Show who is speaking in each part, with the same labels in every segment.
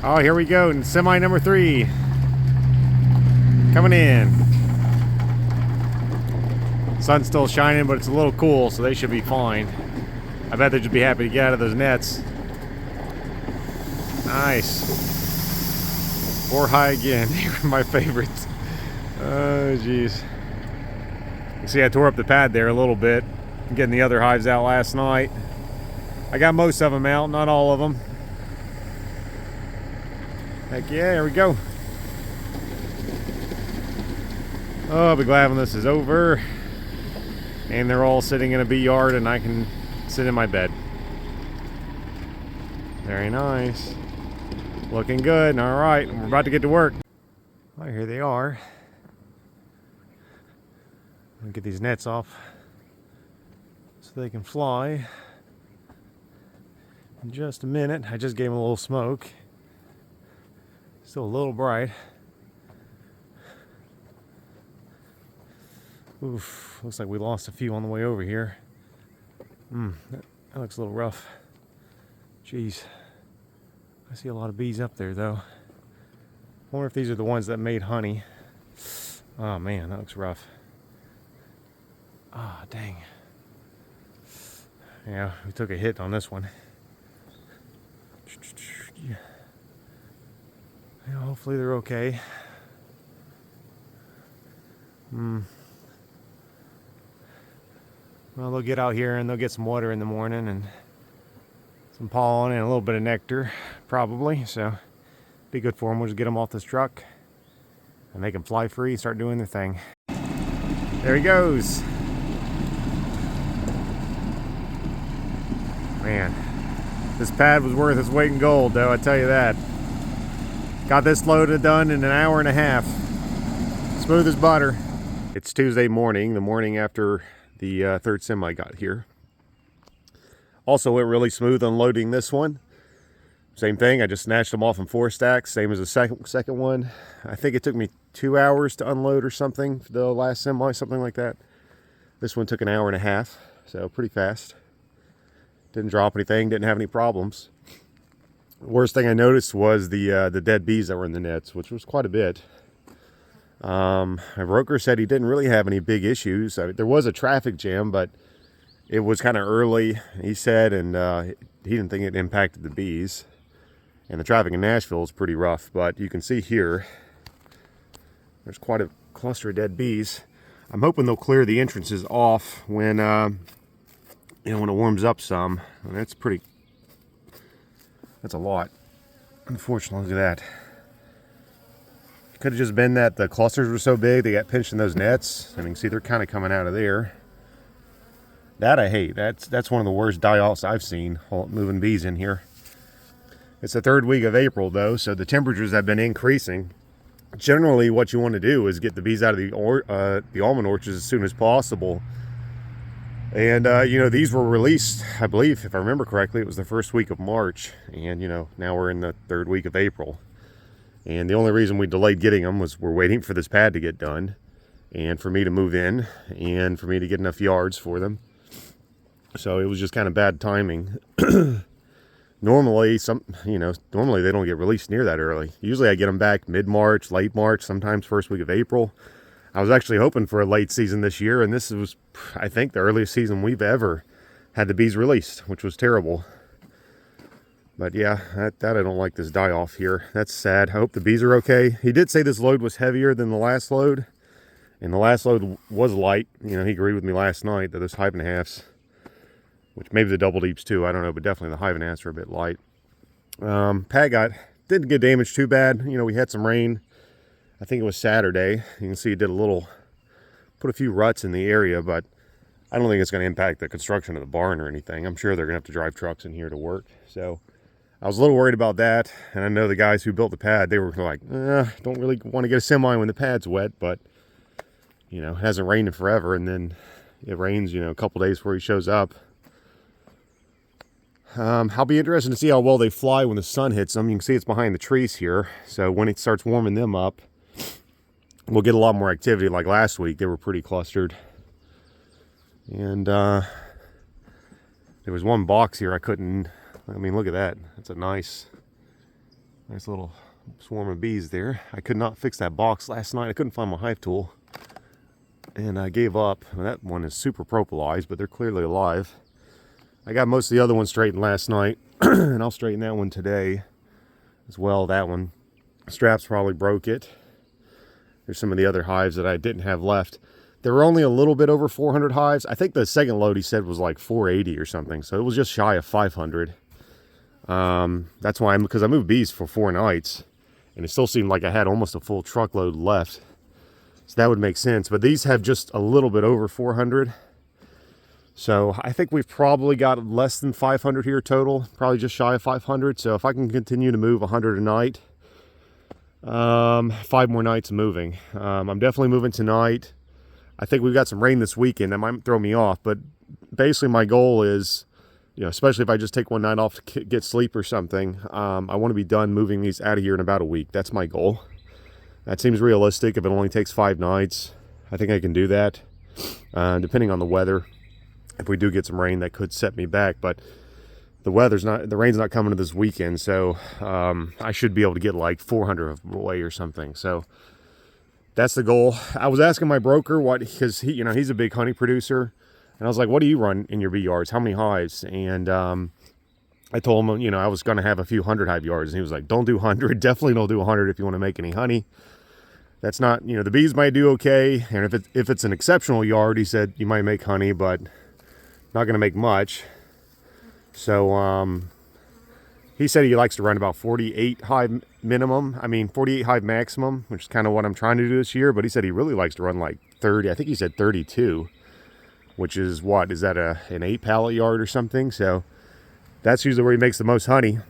Speaker 1: Oh, here we go. Semi number 3. Coming in. Sun's still shining, but it's a little cool, so they should be fine. I bet they'd just be happy to get out of those nets. Nice. Or high again. They were my favorites. Oh, jeez. You see, I tore up the pad there a little bit. I'm getting the other hives out last night. I got most of them out, not all of them. Heck yeah, here we go. Oh, I'll be glad when this is over. And they're all sitting in a bee yard and I can sit in my bed. Very nice. Looking good. All right, we're about to get to work. Well, here they are. I'll get these nets off so they can fly. In just a minute. I just gave them a little smoke. Still a little bright. Oof, looks like we lost a few on the way over here. That looks a little rough. Jeez. I see a lot of bees up there though. I wonder if these are the ones that made honey. Oh man, that looks rough. Ah, dang. Yeah, we took a hit on this one. Yeah, hopefully they're okay. Well, they'll get out here and they'll get some water in the morning and some pollen and a little bit of nectar, probably. So, be good for them. We'll just get them off this truck and make them fly free and start doing their thing. There he goes. Man, this pad was worth its weight in gold, though, I tell you that. Got this loaded done in an hour and a half. Smooth as butter. It's Tuesday morning, the morning after the third semi got here. Also went really smooth unloading this one. Same thing, I just snatched them off in 4 stacks, same as the second one. I think it took me 2 hours to unload or something for the last semi, something like that. This one took an hour and a half, so pretty fast. Didn't drop anything, didn't have any problems. The worst thing I noticed was the dead bees that were in the nets, which was quite a bit. My broker said he didn't really have any big issues. I mean, there was a traffic jam, but it was kind of early, he said, and he didn't think it impacted the bees. And the traffic in Nashville is pretty rough, but you can see here, there's quite a cluster of dead bees. I'm hoping they'll clear the entrances off when, when it warms up some. And that's a lot. Unfortunately, look at that. Could have just been that the clusters were so big they got pinched in those nets. And you can see they're kind of coming out of there. That I hate. That's one of the worst die-offs I've seen, moving bees in here. It's the 3rd week of April though, so the temperatures have been increasing. Generally what you want to do is get the bees out of the almond orchards as soon as possible. And these were released, I believe, if I remember correctly, it was the 1st week of March. And now we're in the 3rd week of April. And the only reason we delayed getting them was we're waiting for this pad to get done and for me to move in and for me to get enough yards for them. So it was just kind of bad timing. Normally they don't get released near that early. Usually I get them back mid-March, late March, sometimes 1st week of April. I was actually hoping for a late season this year, and this was, I think, the earliest season we've ever had the bees released, which was terrible. But yeah, that I don't like, this die-off here. That's sad. I hope the bees are okay. He did say this load was heavier than the last load, and the last load was light. He agreed with me last night that those hive and a halves, which maybe the double deeps too, I don't know, but definitely the hive and a halves are a bit light. Pad didn't get damaged too bad. We had some rain. I think it was Saturday. You can see it did put a few ruts in the area, but I don't think it's going to impact the construction of the barn or anything. I'm sure they're going to have to drive trucks in here to work. So I was a little worried about that. And I know the guys who built the pad, they were like, don't really want to get a semi when the pad's wet, but it hasn't rained in forever. And then it rains, a couple days before he shows up. I'll be interested to see how well they fly when the sun hits them. You can see it's behind the trees here. So when it starts warming them up, we'll get a lot more activity. Like last week, they were pretty clustered. And there was one box here I couldn't, look at that. That's a nice Nice little swarm of bees there. I could not fix that box last night. I couldn't find my hive tool. And I gave up. That one is super propolized, but they're clearly alive. I got most of the other ones straightened last night, and I'll straighten that one today as well. That one. Straps probably broke it. There's some of the other hives that I didn't have left. There were only a little bit over 400 hives. I think the second load he said was like 480 or something, so it was just shy of 500. That's why because I moved bees for 4 nights, and it still seemed like I had almost a full truckload left. So that would make sense. But these have just a little bit over 400. So I think we've probably got less than 500 here total, probably just shy of 500. So if I can continue to move 100 a night, 5 more nights of moving. I'm definitely moving tonight. I think we've got some rain this weekend. That might throw me off, but basically my goal is, especially if I just take one night off to get sleep or something, I want to be done moving these out of here in about a week. That's my goal. That seems realistic. If it only takes 5 nights, I think I can do that. Depending on the weather, if we do get some rain, that could set me back. But the rain's not coming to this weekend, so I should be able to get like 400 away or something. So that's the goal. I was asking my broker because he's a big honey producer. And I was like, what do you run in your bee yards? How many hives? And I told him, I was going to have a few 100 hive yards. And he was like, don't do 100. Definitely don't do 100 if you want to make any honey. That's not, the bees might do okay. And if it's an exceptional yard, he said, you might make honey, but not going to make much. So he said he likes to run about 48 hive minimum. 48 hive maximum, which is kind of what I'm trying to do this year. But he said he really likes to run like 30. I think he said 32. Which is what? Is that an 8 pallet yard or something? So that's usually where he makes the most honey.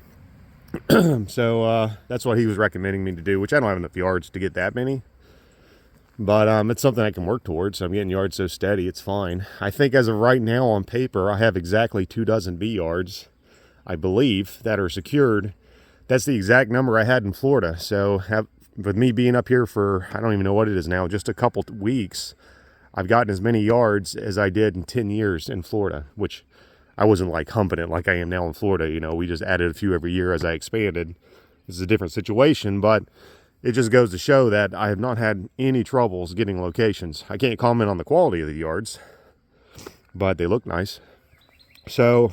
Speaker 1: So that's what he was recommending me to do, which I don't have enough yards to get that many. But it's something I can work towards. I'm getting yards so steady, it's fine. I think as of right now on paper, I have exactly 24 bee yards, I believe, that are secured. That's the exact number I had in Florida. So with me being up here for, I don't even know what it is now, just a couple weeks, I've gotten as many yards as I did in 10 years in Florida, which I wasn't like humping it like I am now in Florida. We just added a few every year as I expanded. This is a different situation, but it just goes to show that I have not had any troubles getting locations. I can't comment on the quality of the yards, but they look nice. So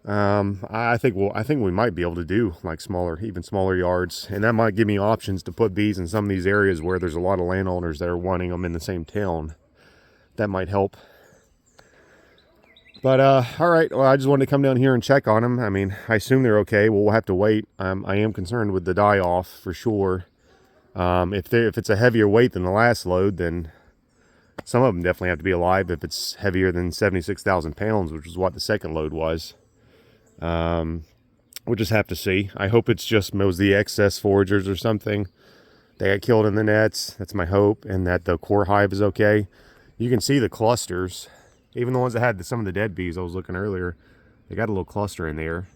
Speaker 1: I think we might be able to do like even smaller yards, and that might give me options to put bees in some of these areas where there's a lot of landowners that are wanting them in the same town. That might help. But all right, well, I just wanted to come down here and check on them. I assume they're okay. Well, we'll have to wait. I am concerned with the die off for sure. If it's a heavier weight than the last load, then some of them definitely have to be alive. If it's heavier than 76,000 pounds, which is what the second load was. We'll just have to see. I hope it's just the excess foragers or something. They got killed in the nets. That's my hope. And that the core hive is okay. You can see the clusters. Even the ones that had some of the dead bees I was looking earlier, they got a little cluster in there.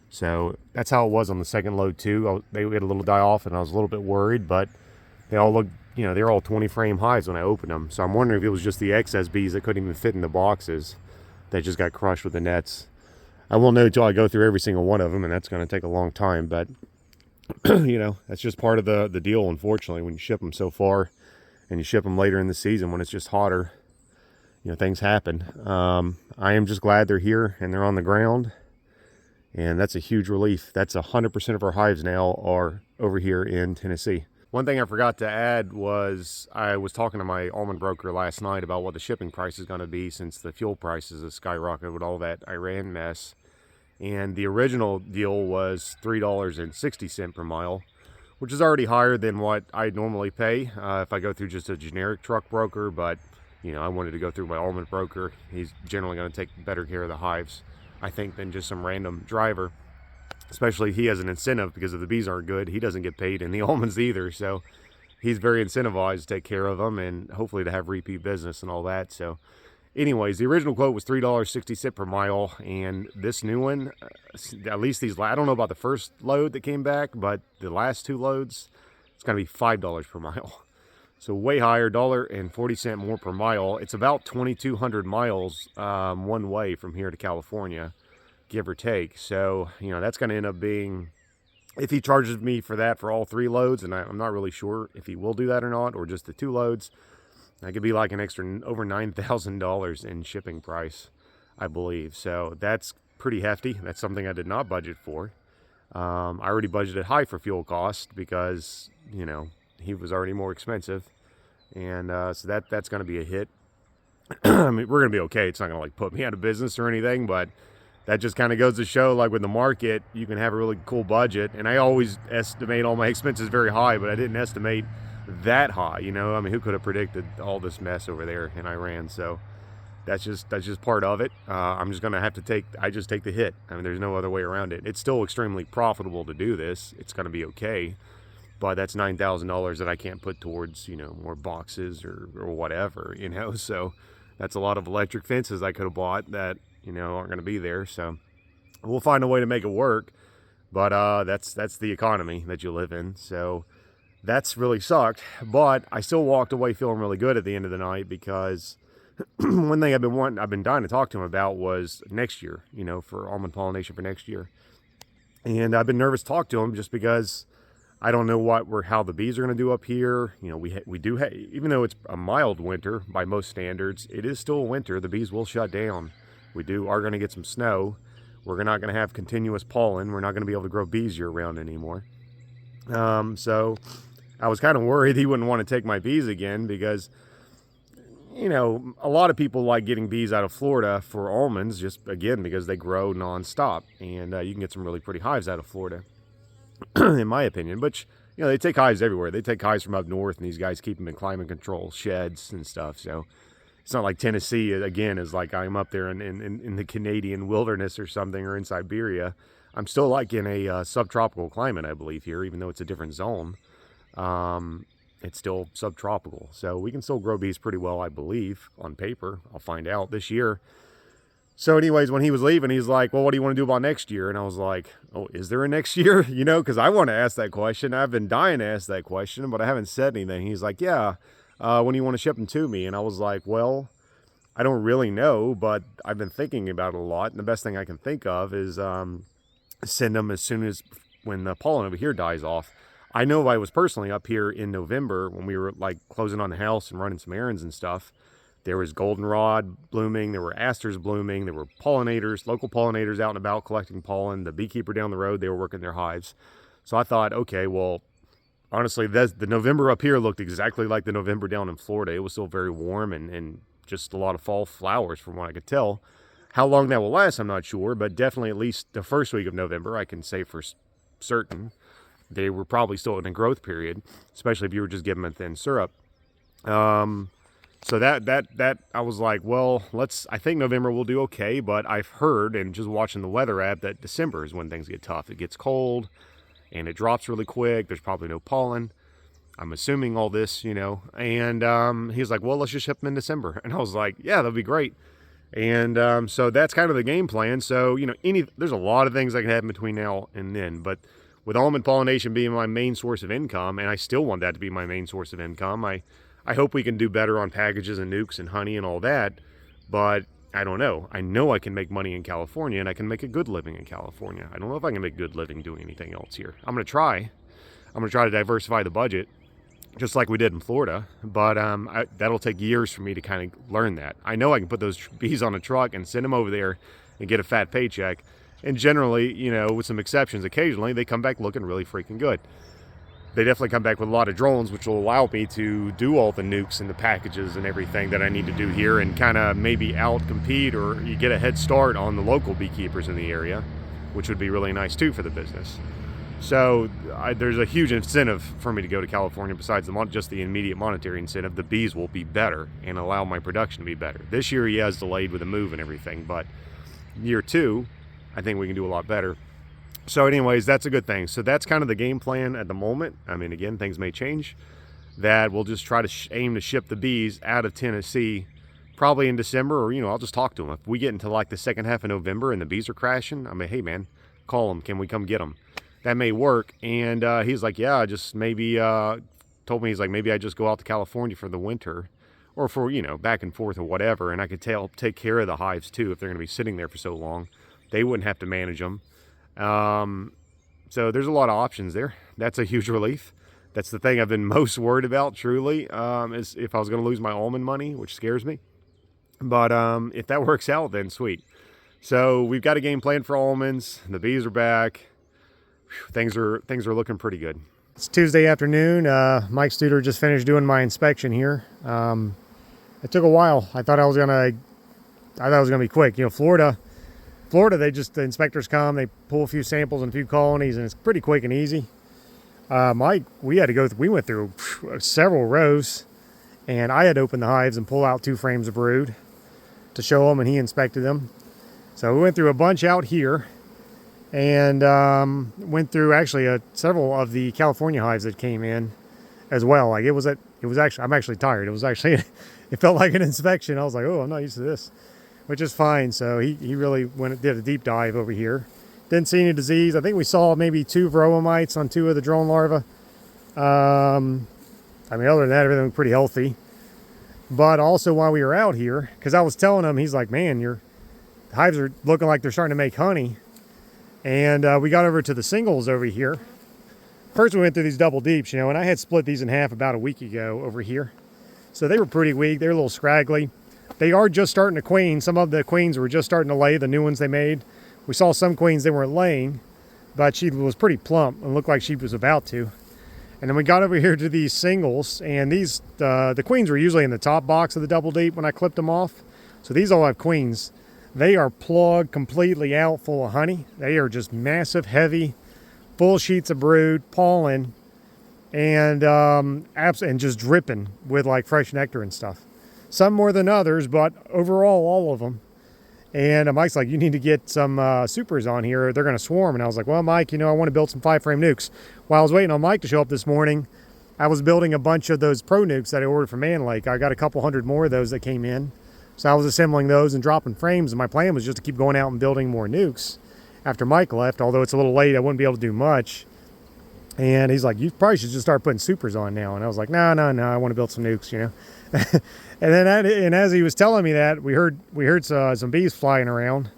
Speaker 1: So that's how it was on the second load too. They had a little die off and I was a little bit worried, but they all looked, they're all 20 frame hives when I opened them. So I'm wondering if it was just the excess bees that couldn't even fit in the boxes that just got crushed with the nets. I won't know until I go through every single one of them, and that's going to take a long time. But, that's just part of the deal, unfortunately, when you ship them so far and you ship them later in the season when it's just hotter. Things happen. I am just glad they're here and they're on the ground. And that's a huge relief. That's 100% of our hives now are over here in Tennessee. One thing I forgot to add was I was talking to my almond broker last night about what the shipping price is going to be since the fuel prices have skyrocketed with all that Iran mess. And the original deal was $3.60 per mile, which is already higher than what I normally pay if I go through just a generic truck broker. But, I wanted to go through my almond broker. He's generally going to take better care of the hives, I think, than just some random driver. Especially he has an incentive because if the bees aren't good, he doesn't get paid, and the almonds either. So he's very incentivized to take care of them and hopefully to have repeat business and all that. So anyways, the original quote was $3.60 per mile, and this new one, at least I don't know about the first load that came back, but the last 2 loads, it's going to be $5 per mile. So way higher, $1.40 more per mile. It's about 2,200 miles one way from here to California, give or take. So, that's going to end up being If he charges me for that for all 3 loads, and I'm not really sure if he will do that or not, or just the 2 loads, that could be like an extra over $9,000 in shipping price, I believe. So that's pretty hefty. That's something I did not budget for. I already budgeted high for fuel cost because, you know, he was already more expensive. And so that's going to be a hit. I mean, we're going to be okay. It's not going to like put me out of business or anything, but that just kind of goes to show, like with the market, you can have a really cool budget. And I always estimate all my expenses very high, but I didn't estimate that high. You know, I mean, who could have predicted all this mess over there in Iran? So that's just part of it. I'm just gonna have to take the hit. I mean, there's no other way around it. It's still extremely profitable to do this. It's gonna be okay, but that's $9,000 that I can't put towards, you know, more boxes or whatever, you know. So that's a lot of electric fences I could have bought that, you know, aren't gonna be there. So we'll find a way to make it work. But that's the economy that you live in. So that's really sucked. But I still walked away feeling really good at the end of the night because one thing I've been dying to talk to him about was next year, you know, for almond pollination for next year. And I've been nervous to talk to him just because I don't know how the bees are going to do up here. You know, we do even though it's a mild winter by most standards, it is still winter. The bees will shut down. We are going to get some snow. We're not going to have continuous pollen. We're not going to be able to grow bees year round anymore. So I was kind of worried he wouldn't want to take my bees again because, you know, a lot of people like getting bees out of Florida for almonds, just again because they grow nonstop, and you can get some really pretty hives out of Florida, in my opinion. But you know, they take hives everywhere. They take hives from up north, and these guys keep them in climate control sheds and stuff. So it's not like Tennessee again is like I'm up there in the Canadian wilderness or something, or in Siberia. I'm still like in a subtropical climate, I believe, here, even though it's a different zone. It's still subtropical, so we can still grow bees pretty well, I believe, on paper. I'll find out this year. So anyways, when he was leaving, he's like, well, what do you want to do about next year? And I was like, oh, is there a next year? You know, because I want to ask that question. I've been dying to ask that question, but I haven't said anything. He's like, yeah, when do you want to ship them to me? And I was like, well, I don't really know, but I've been thinking about it a lot. And the best thing I can think of is send them as soon as when the pollen over here dies off. I know I was personally up here in November when we were like closing on the house and running some errands and stuff. There was goldenrod blooming, there were asters blooming, there were pollinators, local pollinators out and about collecting pollen. The beekeeper down the road, they were working their hives. So I thought, okay, well, honestly, the November up here looked exactly like the November down in Florida. It was still very warm and just a lot of fall flowers from what I could tell. How long that will last, I'm not sure, but definitely at least the first week of November, I can say for certain. They were probably still in a growth period, especially if you were just giving them thin syrup. So that I was like, well, I think November will do okay, but I've heard and just watching the weather app that December is when things get tough. It gets cold and it drops really quick. There's probably no pollen. I'm assuming all this, you know. And he's like, well, let's just ship them in December. And I was like, yeah, that'll be great. And so that's kind of the game plan. So, you know, there's a lot of things that can happen between now and then, but with almond pollination being my main source of income, and I still want that to be my main source of income, I hope we can do better on packages and nucs and honey and all that, but I don't know. I know I can make money in California, and I can make a good living in California. I don't know if I can make a good living doing anything else here. I'm going to try. I'm going to try to diversify the budget, just like we did in Florida, but that'll take years for me to kind of learn that. I know I can put those bees on a truck and send them over there and get a fat paycheck. And generally, you know, with some exceptions, occasionally they come back looking really freaking good. They definitely come back with a lot of drones, which will allow me to do all the nucs and the packages and everything that I need to do here and kind of maybe out-compete or you get a head start on the local beekeepers in the area, which would be really nice too for the business. So there's a huge incentive for me to go to California besides just the immediate monetary incentive. The bees will be better and allow my production to be better. This year he has delayed with the move and everything, but year 2, I think we can do a lot better. So anyways, that's a good thing. So that's kind of the game plan at the moment. I mean, again, things may change. That we'll just try to aim to ship the bees out of Tennessee probably in December, or, you know, I'll just talk to them. If we get into like the second half of November and the bees are crashing, I mean, hey man, call them. Can we come get them? That may work. And he's like, yeah, just maybe, told me, he's like, maybe I just go out to California for the winter or for, you know, back and forth or whatever. And I could take care of the hives too if they're going to be sitting there for so long. They wouldn't have to manage them. So there's a lot of options there. That's a huge relief. That's the thing I've been most worried about, truly, is if I was going to lose my almond money, which scares me. But if that works out, then sweet. So we've got a game plan for almonds. The bees are back. Whew, things are looking pretty good. It's Tuesday afternoon. Mike Studer just finished doing my inspection here. It took a while. I thought it was gonna be quick. You know, Florida, the inspectors come, they pull a few samples and a few colonies, and it's pretty quick and easy. Mike, we went through several rows, and I had to open the hives and pull out 2 frames of brood to show him, and he inspected them. So we went through a bunch out here, and went through actually several of the California hives that came in as well. Like it was actually, I'm actually tired. It was actually, it felt like an inspection. I was like, oh, I'm not used to this, which is fine. So he really did a deep dive over here. Didn't see any disease. I think we saw maybe 2 varroa mites on 2 of the drone larvae. I mean, other than that, everything was pretty healthy. But also while we were out here, because I was telling him, he's like, man, your hives are looking like they're starting to make honey. And we got over to the singles over here. First we went through these double deeps, you know, and I had split these in half about a week ago over here. So they were pretty weak. They're a little scraggly. They are just starting to queen. Some of the queens were just starting to lay, the new ones they made. We saw some queens they weren't laying, but she was pretty plump and looked like she was about to. And then we got over here to these singles, and these the queens were usually in the top box of the double deep when I clipped them off. So these all have queens. They are plugged completely out full of honey. They are just massive, heavy, full sheets of brood, pollen, and just dripping with like fresh nectar and stuff. Some more than others, but overall, all of them. And Mike's like, you need to get some supers on here. They're going to swarm. And I was like, well, Mike, you know, I want to build some 5-frame nukes. While I was waiting on Mike to show up this morning, I was building a bunch of those pro nukes that I ordered from Man Lake. I got a couple hundred more of those that came in. So I was assembling those and dropping frames. And my plan was just to keep going out and building more nukes after Mike left. Although it's a little late, I wouldn't be able to do much. And he's like, you probably should just start putting supers on now. And I was like, no, I want to build some nukes, you know. and as he was telling me that, we heard some bees flying around,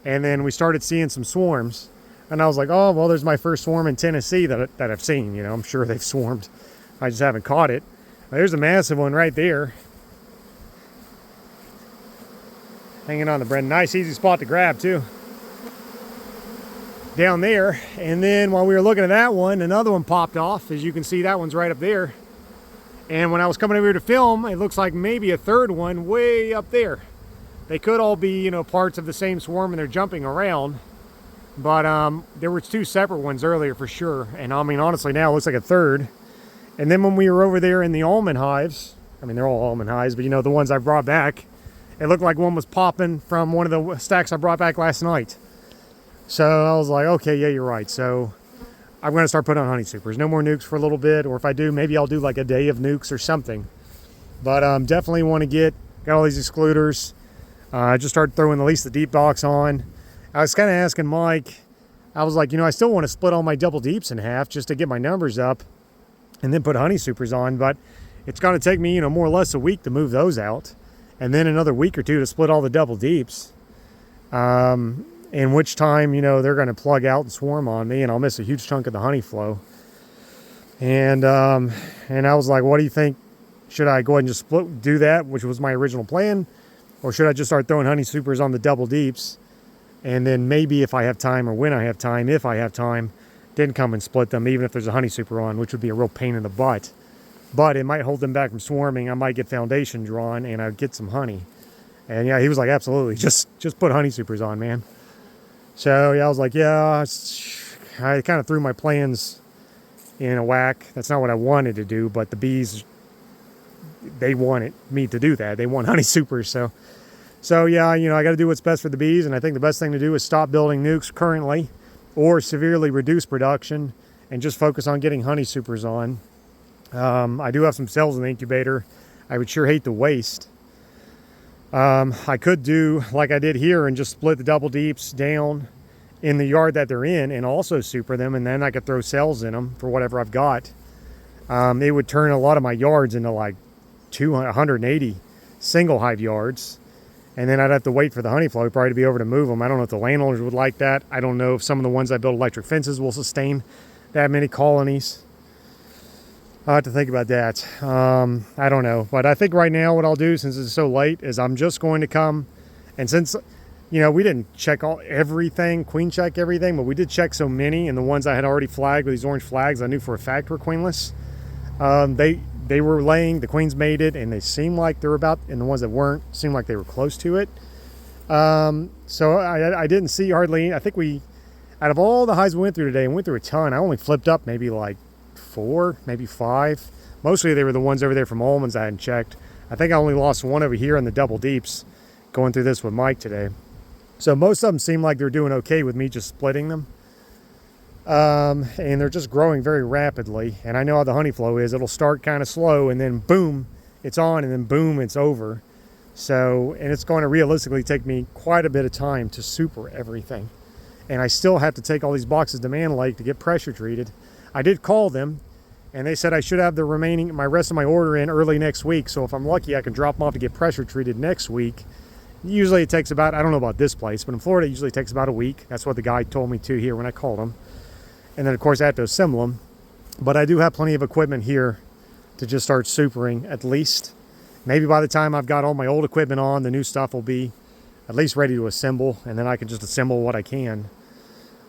Speaker 1: and then we started seeing some swarms. And I was like, oh, well, there's my first swarm in Tennessee that I've seen. You know, I'm sure they've swarmed. I just haven't caught it. There's a massive one right there, hanging on the bread. Nice, easy spot to grab too. Down there. And then while we were looking at that one, another one popped off. As you can see, that one's right up there. And when I was coming over here to film, it looks like maybe a third one way up there. They could all be, you know, parts of the same swarm, and they're jumping around. But there were 2 separate ones earlier for sure. And I mean, honestly, now it looks like a third. And then when we were over there in the almond hives, I mean, they're all almond hives, but you know, the ones I brought back, it looked like one was popping from one of the stacks I brought back last night. So I was like, okay, yeah, you're right. So I'm going to start putting on honey supers. No more nukes for a little bit, or if I do, maybe I'll do like a day of nukes or something. But definitely want to got all these excluders. Just started throwing at least the deep box on. I was kind of asking Mike, I was like, you know, I still want to split all my double deeps in half just to get my numbers up and then put honey supers on, but it's going to take me, you know, more or less a week to move those out, and then another week or 2 to split all the double deeps. In which time, you know, they're going to plug out and swarm on me, and I'll miss a huge chunk of the honey flow. And I was like, what do you think? Should I go ahead and just do that, which was my original plan? Or should I just start throwing honey supers on the double deeps? And then maybe if I have time, or when I have time, if I have time, then come and split them, even if there's a honey super on, which would be a real pain in the butt. But it might hold them back from swarming. I might get foundation drawn, and I'd get some honey. And yeah, he was like, absolutely, just put honey supers on, man. So yeah, I was like, yeah, I kind of threw my plans in a whack. That's not what I wanted to do, but the bees, they wanted me to do that. They want honey supers. So yeah, you know, I got to do what's best for the bees, and I think the best thing to do is stop building nukes currently, or severely reduce production and just focus on getting honey supers on. I do have some cells in the incubator. I would sure hate to waste. I could do like I did here and just split the double deeps down in the yard that they're in and also super them, and then I could throw cells in them for whatever I've got. It would turn a lot of my yards into like 180 single hive yards,
Speaker 2: And then I'd have to wait for the honey flow probably to be over to move them. I don't know if the landowners would like that. I don't know if some of the ones I build electric fences will sustain that many colonies. I'll have to think about that. I don't know. But I think right now what I'll do, since it's so late, is I'm just going to come, and since, you know, we didn't check everything, queen check everything, but we did check so many, and the ones I had already flagged with these orange flags I knew for a fact were queenless. They were laying, the queens made it, and they seemed like they're about, and the ones that weren't seemed like they were close to it. So I didn't see hardly, I think out of all the hives we went through today, and went through a ton, I only flipped up maybe like 4, maybe 5. Mostly they were the ones over there from Almonds I hadn't checked. I think I only lost one over here in the double deeps going through this with Mike today. So most of them seem like they're doing okay with me just splitting them. And they're just growing very rapidly. And I know how the honey flow is. It'll start kind of slow and then boom, it's on, and then boom, it's over. So, and it's going to realistically take me quite a bit of time to super everything. And I still have to take all these boxes to Man Lake to get pressure treated. I did call them, and they said I should have the rest of my order in early next week. So if I'm lucky, I can drop them off to get pressure treated next week. Usually it takes about, I don't know about this place, but in Florida it usually takes about a week. That's what the guy told me to here when I called him. And then of course I have to assemble them. But I do have plenty of equipment here to just start supering at least. Maybe by the time I've got all my old equipment on, the new stuff will be at least ready to assemble, and then I can just assemble what I can.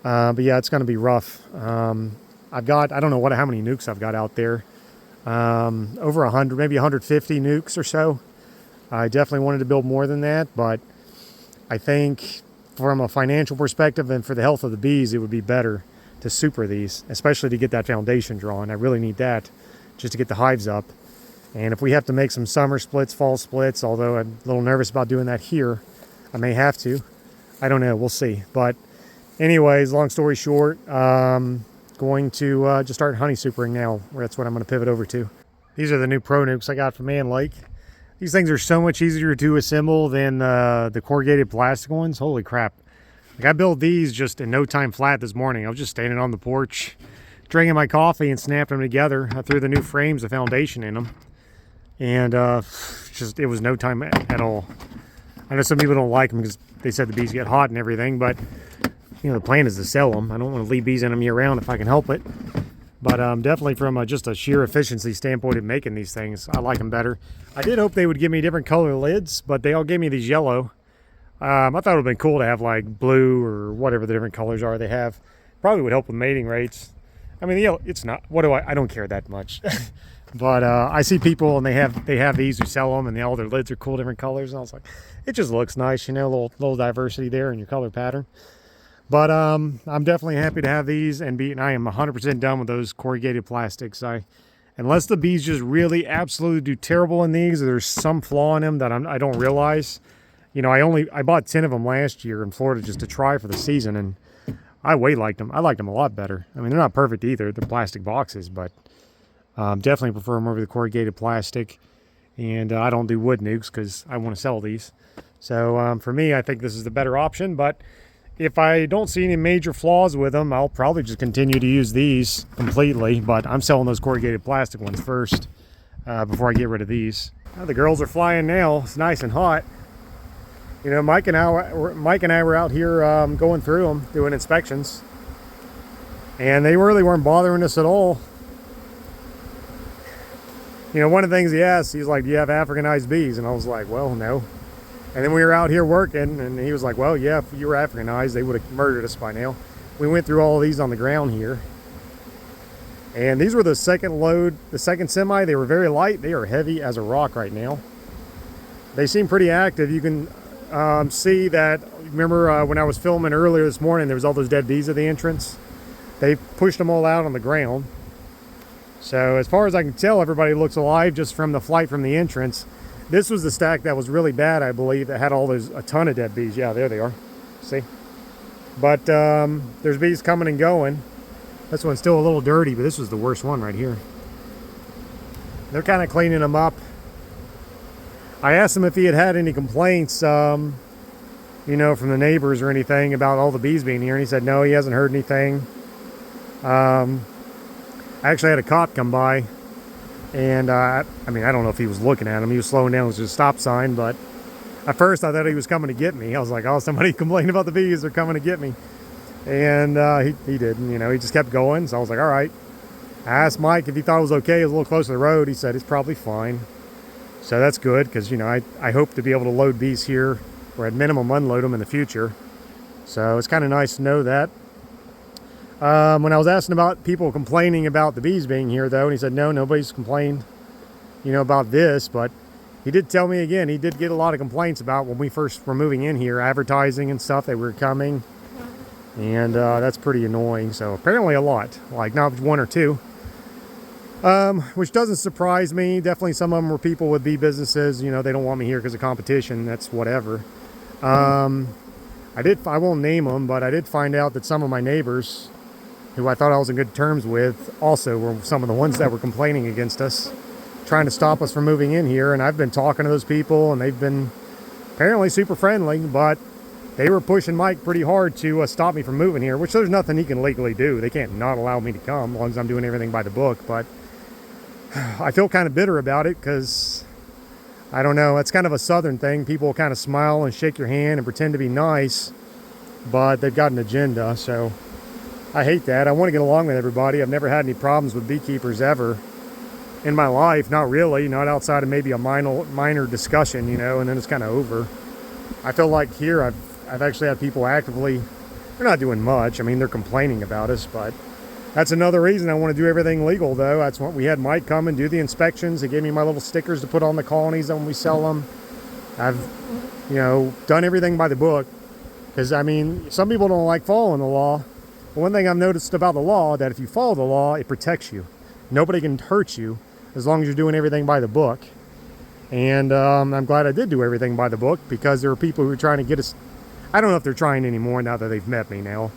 Speaker 2: But yeah, it's going to be rough. I've got, I don't know how many nukes I've got out there. Over 100, maybe 150 nukes or so. I definitely wanted to build more than that, but I think from a financial perspective and for the health of the bees, it would be better to super these, especially to get that foundation drawn. I really need that just to get the hives up. And if we have to make some summer splits, fall splits, although I'm a little nervous about doing that here, I may have to. I don't know, we'll see. But anyways, long story short, going to just start honey supering now. That's what I'm going to pivot over to. These are the new Pro Nukes I got from Man Lake. These things are so much easier to assemble than the corrugated plastic ones. Holy crap. Like I built these just in no time flat this morning. I was just standing on the porch, drinking my coffee and snapped them together. I threw the new frames, the foundation in them. And it was no time at all. I know some people don't like them because they said the bees get hot and everything, but you know, the plan is to sell them. I don't want to leave bees in them year round if I can help it. But definitely from just a sheer efficiency standpoint of making these things, I like them better. I did hope they would give me different color lids, but they all gave me these yellow. I thought it would have been cool to have like blue or whatever the different colors are they have. Probably would help with mating rates. I mean, the yellow, it's not, I don't care that much. But I see people and they have these who sell them and all their lids are cool different colors. And I was like, it just looks nice, you know, a little diversity there in your color pattern. But I'm definitely happy to have these and I am 100% done with those corrugated plastics. Unless the bees just really absolutely do terrible in these, or there's some flaw in them that I don't realize. You know, I bought 10 of them last year in Florida just to try for the season, and I way liked them. I liked them a lot better. I mean, they're not perfect either. They're plastic boxes, but definitely prefer them over the corrugated plastic. And I don't do wood nukes because I want to sell these. So for me, I think this is the better option, but if I don't see any major flaws with them, I'll probably just continue to use these completely, but I'm selling those corrugated plastic ones first before I get rid of these. Now, the girls are flying now. It's nice and hot. You know, Mike and I were out here going through them, doing inspections, and they really weren't bothering us at all. You know, one of the things he asked, he's like, do you have Africanized bees? And I was like, well, no. And then we were out here working, and he was like, well, yeah, if you were Africanized, they would have murdered us by now. We went through all of these on the ground here. And these were the second load, the second semi. They were very light. They are heavy as a rock right now. They seem pretty active. You can see that, remember when I was filming earlier this morning, there was all those dead bees at the entrance. They pushed them all out on the ground. So as far as I can tell, everybody looks alive just from the flight from the entrance. This was the stack that was really bad, I believe, that had a ton of dead bees. Yeah, there they are. See? But there's bees coming and going. This one's still a little dirty, but this was the worst one right here. They're kind of cleaning them up. I asked him if he had any complaints, you know, from the neighbors or anything about all the bees being here, and he said no, he hasn't heard anything. I actually had a cop come by. And, I mean, I don't know if he was looking at him. He was slowing down with his stop sign, but At first, I thought he was coming to get me. I was like, oh, somebody complained about the bees. They're coming to get me. And he didn't, you know, he just kept going. So I was like, all right. I asked Mike if he thought it was okay. It was a little closer to the road. He said it's probably fine. So that's good because, you know, I hope to be able to load bees here or at minimum unload them in the future. So it's kind of nice to know that. When I was asking about people complaining about the bees being here, though, and he said, no, nobody's complained, you know, about this. But he did tell me again, he did get a lot of complaints about when we first were moving in here, advertising and stuff, they were coming. And that's pretty annoying. So apparently a lot, like not one or two. Which doesn't surprise me. Definitely some of them were people with bee businesses. You know, they don't want me here because of competition. That's whatever. I won't name them, but I did find out that some of my neighbors, who I thought I was in good terms with, also were some of the ones that were complaining against us, trying to stop us from moving in here. And I've been talking to those people, and they've been apparently super friendly, but they were pushing Mike pretty hard to stop me from moving here, which there's nothing he can legally do. They can't not allow me to come as long as I'm doing everything by the book. But I feel kind of bitter about it because, I don't know, it's kind of a southern thing. People kind of smile and shake your hand and pretend to be nice, but they've got an agenda. So I hate that. I want to get along with everybody. I've never had any problems with beekeepers ever in my life. Not really, not outside of maybe a minor discussion, you know, and then it's kind of over. I feel like here I've actually had people actively, they're not doing much. I mean, they're complaining about us, but that's another reason I want to do everything legal, though. That's what we had Mike come and do the inspections. He gave me my little stickers to put on the colonies when we sell them. I've, you know, done everything by the book. Because, I mean, some people don't like following the law. But one thing I've noticed about the law, that if you follow the law, it protects you. Nobody can hurt you as long as you're doing everything by the book. And I'm glad I did do everything by the book, because there are people who are trying to get us. I don't know if they're trying anymore now that they've met me now.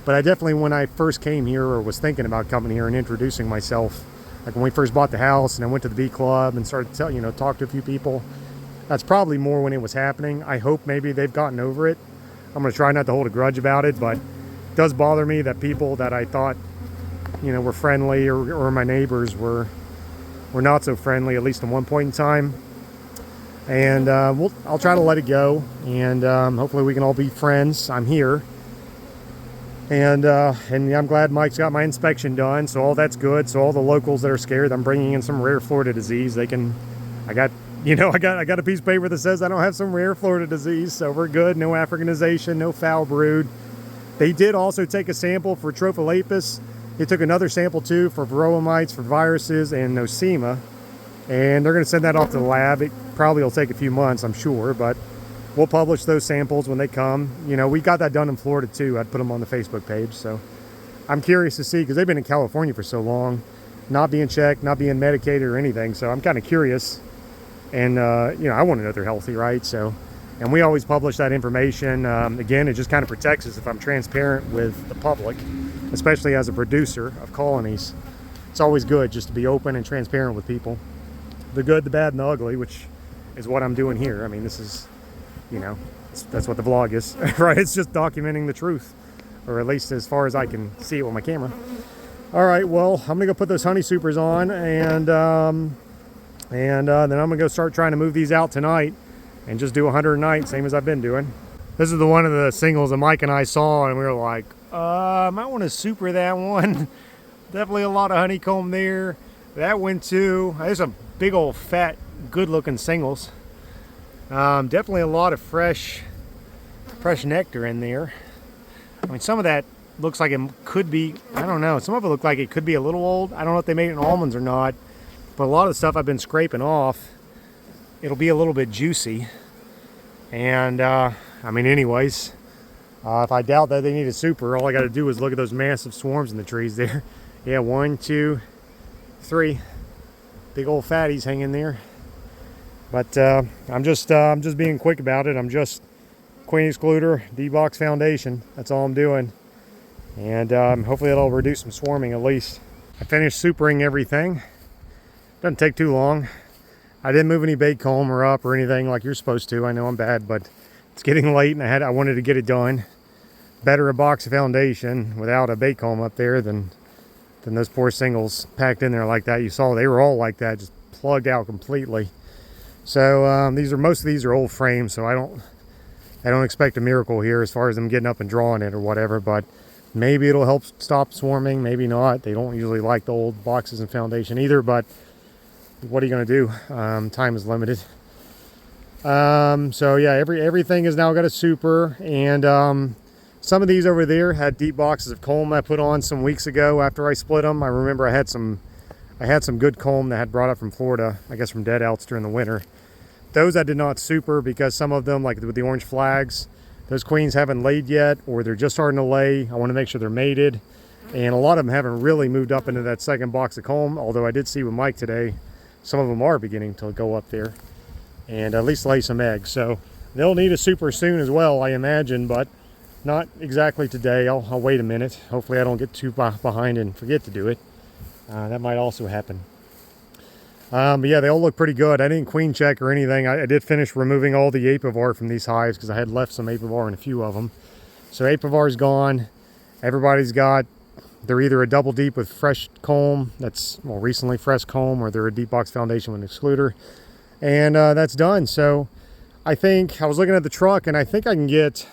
Speaker 2: But I definitely, when I first came here or was thinking about coming here and introducing myself, like when we first bought the house and I went to the bee club and started to, you know, talk to a few people, that's probably more when it was happening. I hope maybe they've gotten over it. I'm going to try not to hold a grudge about it, but it does bother me that people that I thought, you know, were friendly or my neighbors were not so friendly, at least at one point in time. And I'll try to let it go, and hopefully we can all be friends. I'm here. And I'm glad Mike's got my inspection done, so all that's good. So all the locals that are scared, I'm bringing in some rare Florida disease. I got a piece of paper that says I don't have some rare Florida disease, so we're good. No Africanization, no foul brood. They did also take a sample for Tropholepis. They took another sample too for varroa mites, for viruses, and nosema. And they're going to send that off to the lab. It probably will take a few months, I'm sure, but we'll publish those samples when they come. You know, we got that done in Florida too. I'd put them on the Facebook page. So I'm curious to see, because they've been in California for so long, not being checked, not being medicated or anything. So I'm kind of curious. And, you know, I want to know they're healthy, right? So, and we always publish that information. Again, it just kind of protects us if I'm transparent with the public, especially as a producer of colonies. It's always good just to be open and transparent with people. The good, the bad, and the ugly, which is what I'm doing here. I mean, this is, you know, that's what the vlog is, right? It's just documenting the truth, or at least as far as I can see it with my camera. All right, well, I'm gonna go put those honey supers on, and then I'm gonna go start trying to move these out tonight, and just do 100 a night, same as I've been doing. This is one of the singles that Mike and I saw, and we were like, I might want to super that one. Definitely a lot of honeycomb there. That one too. There's a big old fat, good-looking singles. Definitely a lot of fresh nectar in there. I mean, some of that looks like it could be, I don't know, some of it looked like it could be a little old. I don't know if they made it in almonds or not, but a lot of the stuff I've been scraping off, it'll be a little bit juicy. And I mean, anyways, if I doubt that they need a super, all I got to do is look at those massive swarms in the trees there. Yeah, 1, 2, 3 big old fatties hanging there. But I'm just being quick about it. I'm just Queen Excluder, D-Box Foundation. That's all I'm doing. And hopefully that'll reduce some swarming at least. I finished supering everything. Doesn't take too long. I didn't move any bait comb or up or anything like you're supposed to. I know I'm bad, but it's getting late and I wanted to get it done. Better a box of foundation without a bait comb up there than those poor singles packed in there like that. You saw they were all like that, just plugged out completely. So most of these are old frames, so I don't expect a miracle here as far as them getting up and drawing it or whatever, but maybe it'll help stop swarming, maybe not. They don't usually like the old boxes and foundation either, but what are you going to do? Time is limited. So yeah, everything has now got a super, and some of these over there had deep boxes of comb I put on some weeks ago after I split them. I remember I had some good comb that I had brought up from Florida, I guess from dead outs during the winter. Those I did not super because some of them, like with the orange flags, those queens haven't laid yet, or they're just starting to lay. I want to make sure they're mated. And a lot of them haven't really moved up into that second box of comb, although I did see with Mike today, some of them are beginning to go up there and at least lay some eggs. So they'll need a super soon as well, I imagine, but not exactly today. I'll wait a minute. Hopefully I don't get too behind and forget to do it. That might also happen. But yeah, they all look pretty good. I didn't queen check or anything. I did finish removing all the apivar from these hives because I had left some apivar in a few of them. So apivar's gone. Everybody's got, they're either a double deep with fresh comb, that's more recently fresh comb, or they're a deep box foundation with an excluder. And that's done. So I think, I was looking at the truck and I think I can get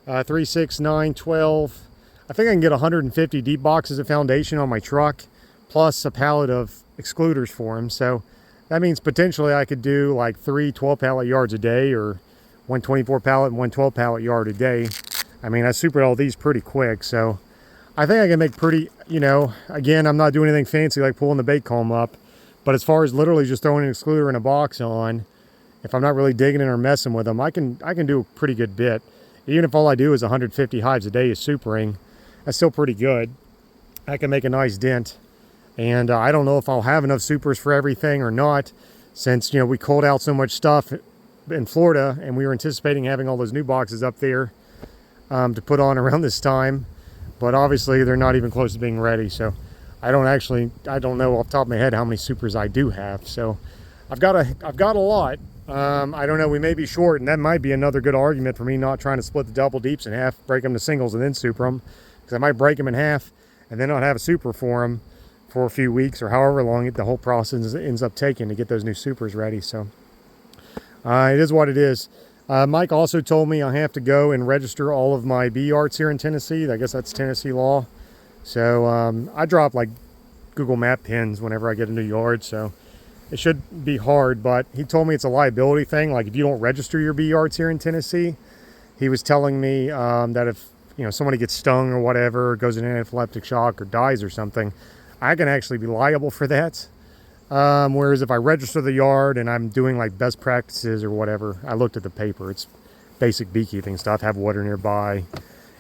Speaker 2: 3, 6, 9, 12. I think I can get 150 deep boxes of foundation on my truck, plus a pallet of excluders for them. So that means potentially I could do like 3 12 pallet yards a day, or 124 pallet and 112 pallet yard a day. I mean, I supered all these pretty quick, so I think I can make pretty, you know, again, I'm not doing anything fancy like pulling the bait comb up, but as far as literally just throwing an excluder in a box on, if I'm not really digging in or messing with them, I can do a pretty good bit. Even if all I do is 150 hives a day is supering, that's still pretty good. I can make a nice dent. And I don't know if I'll have enough supers for everything or not, since, you know, we culled out so much stuff in Florida and we were anticipating having all those new boxes up there to put on around this time. But obviously they're not even close to being ready. So I don't know off the top of my head how many supers I do have. So I've got a lot. I don't know, we may be short, and that might be another good argument for me not trying to split the double deeps in half, break them to singles and then super them, because I might break them in half and then not have a super for them for a few weeks or however long the whole process ends up taking to get those new supers ready. So it is what it is. Mike also told me I have to go and register all of my bee yards here in Tennessee. I guess that's Tennessee law. So I drop like Google Map pins whenever I get a new yard, so it should be hard, but he told me it's a liability thing. Like if you don't register your bee yards here in Tennessee, he was telling me that if, you know, somebody gets stung or whatever, goes in anaphylactic shock or dies or something, I can actually be liable for that. Whereas if I register the yard and I'm doing like best practices or whatever, I looked at the paper, it's basic beekeeping stuff, have water nearby,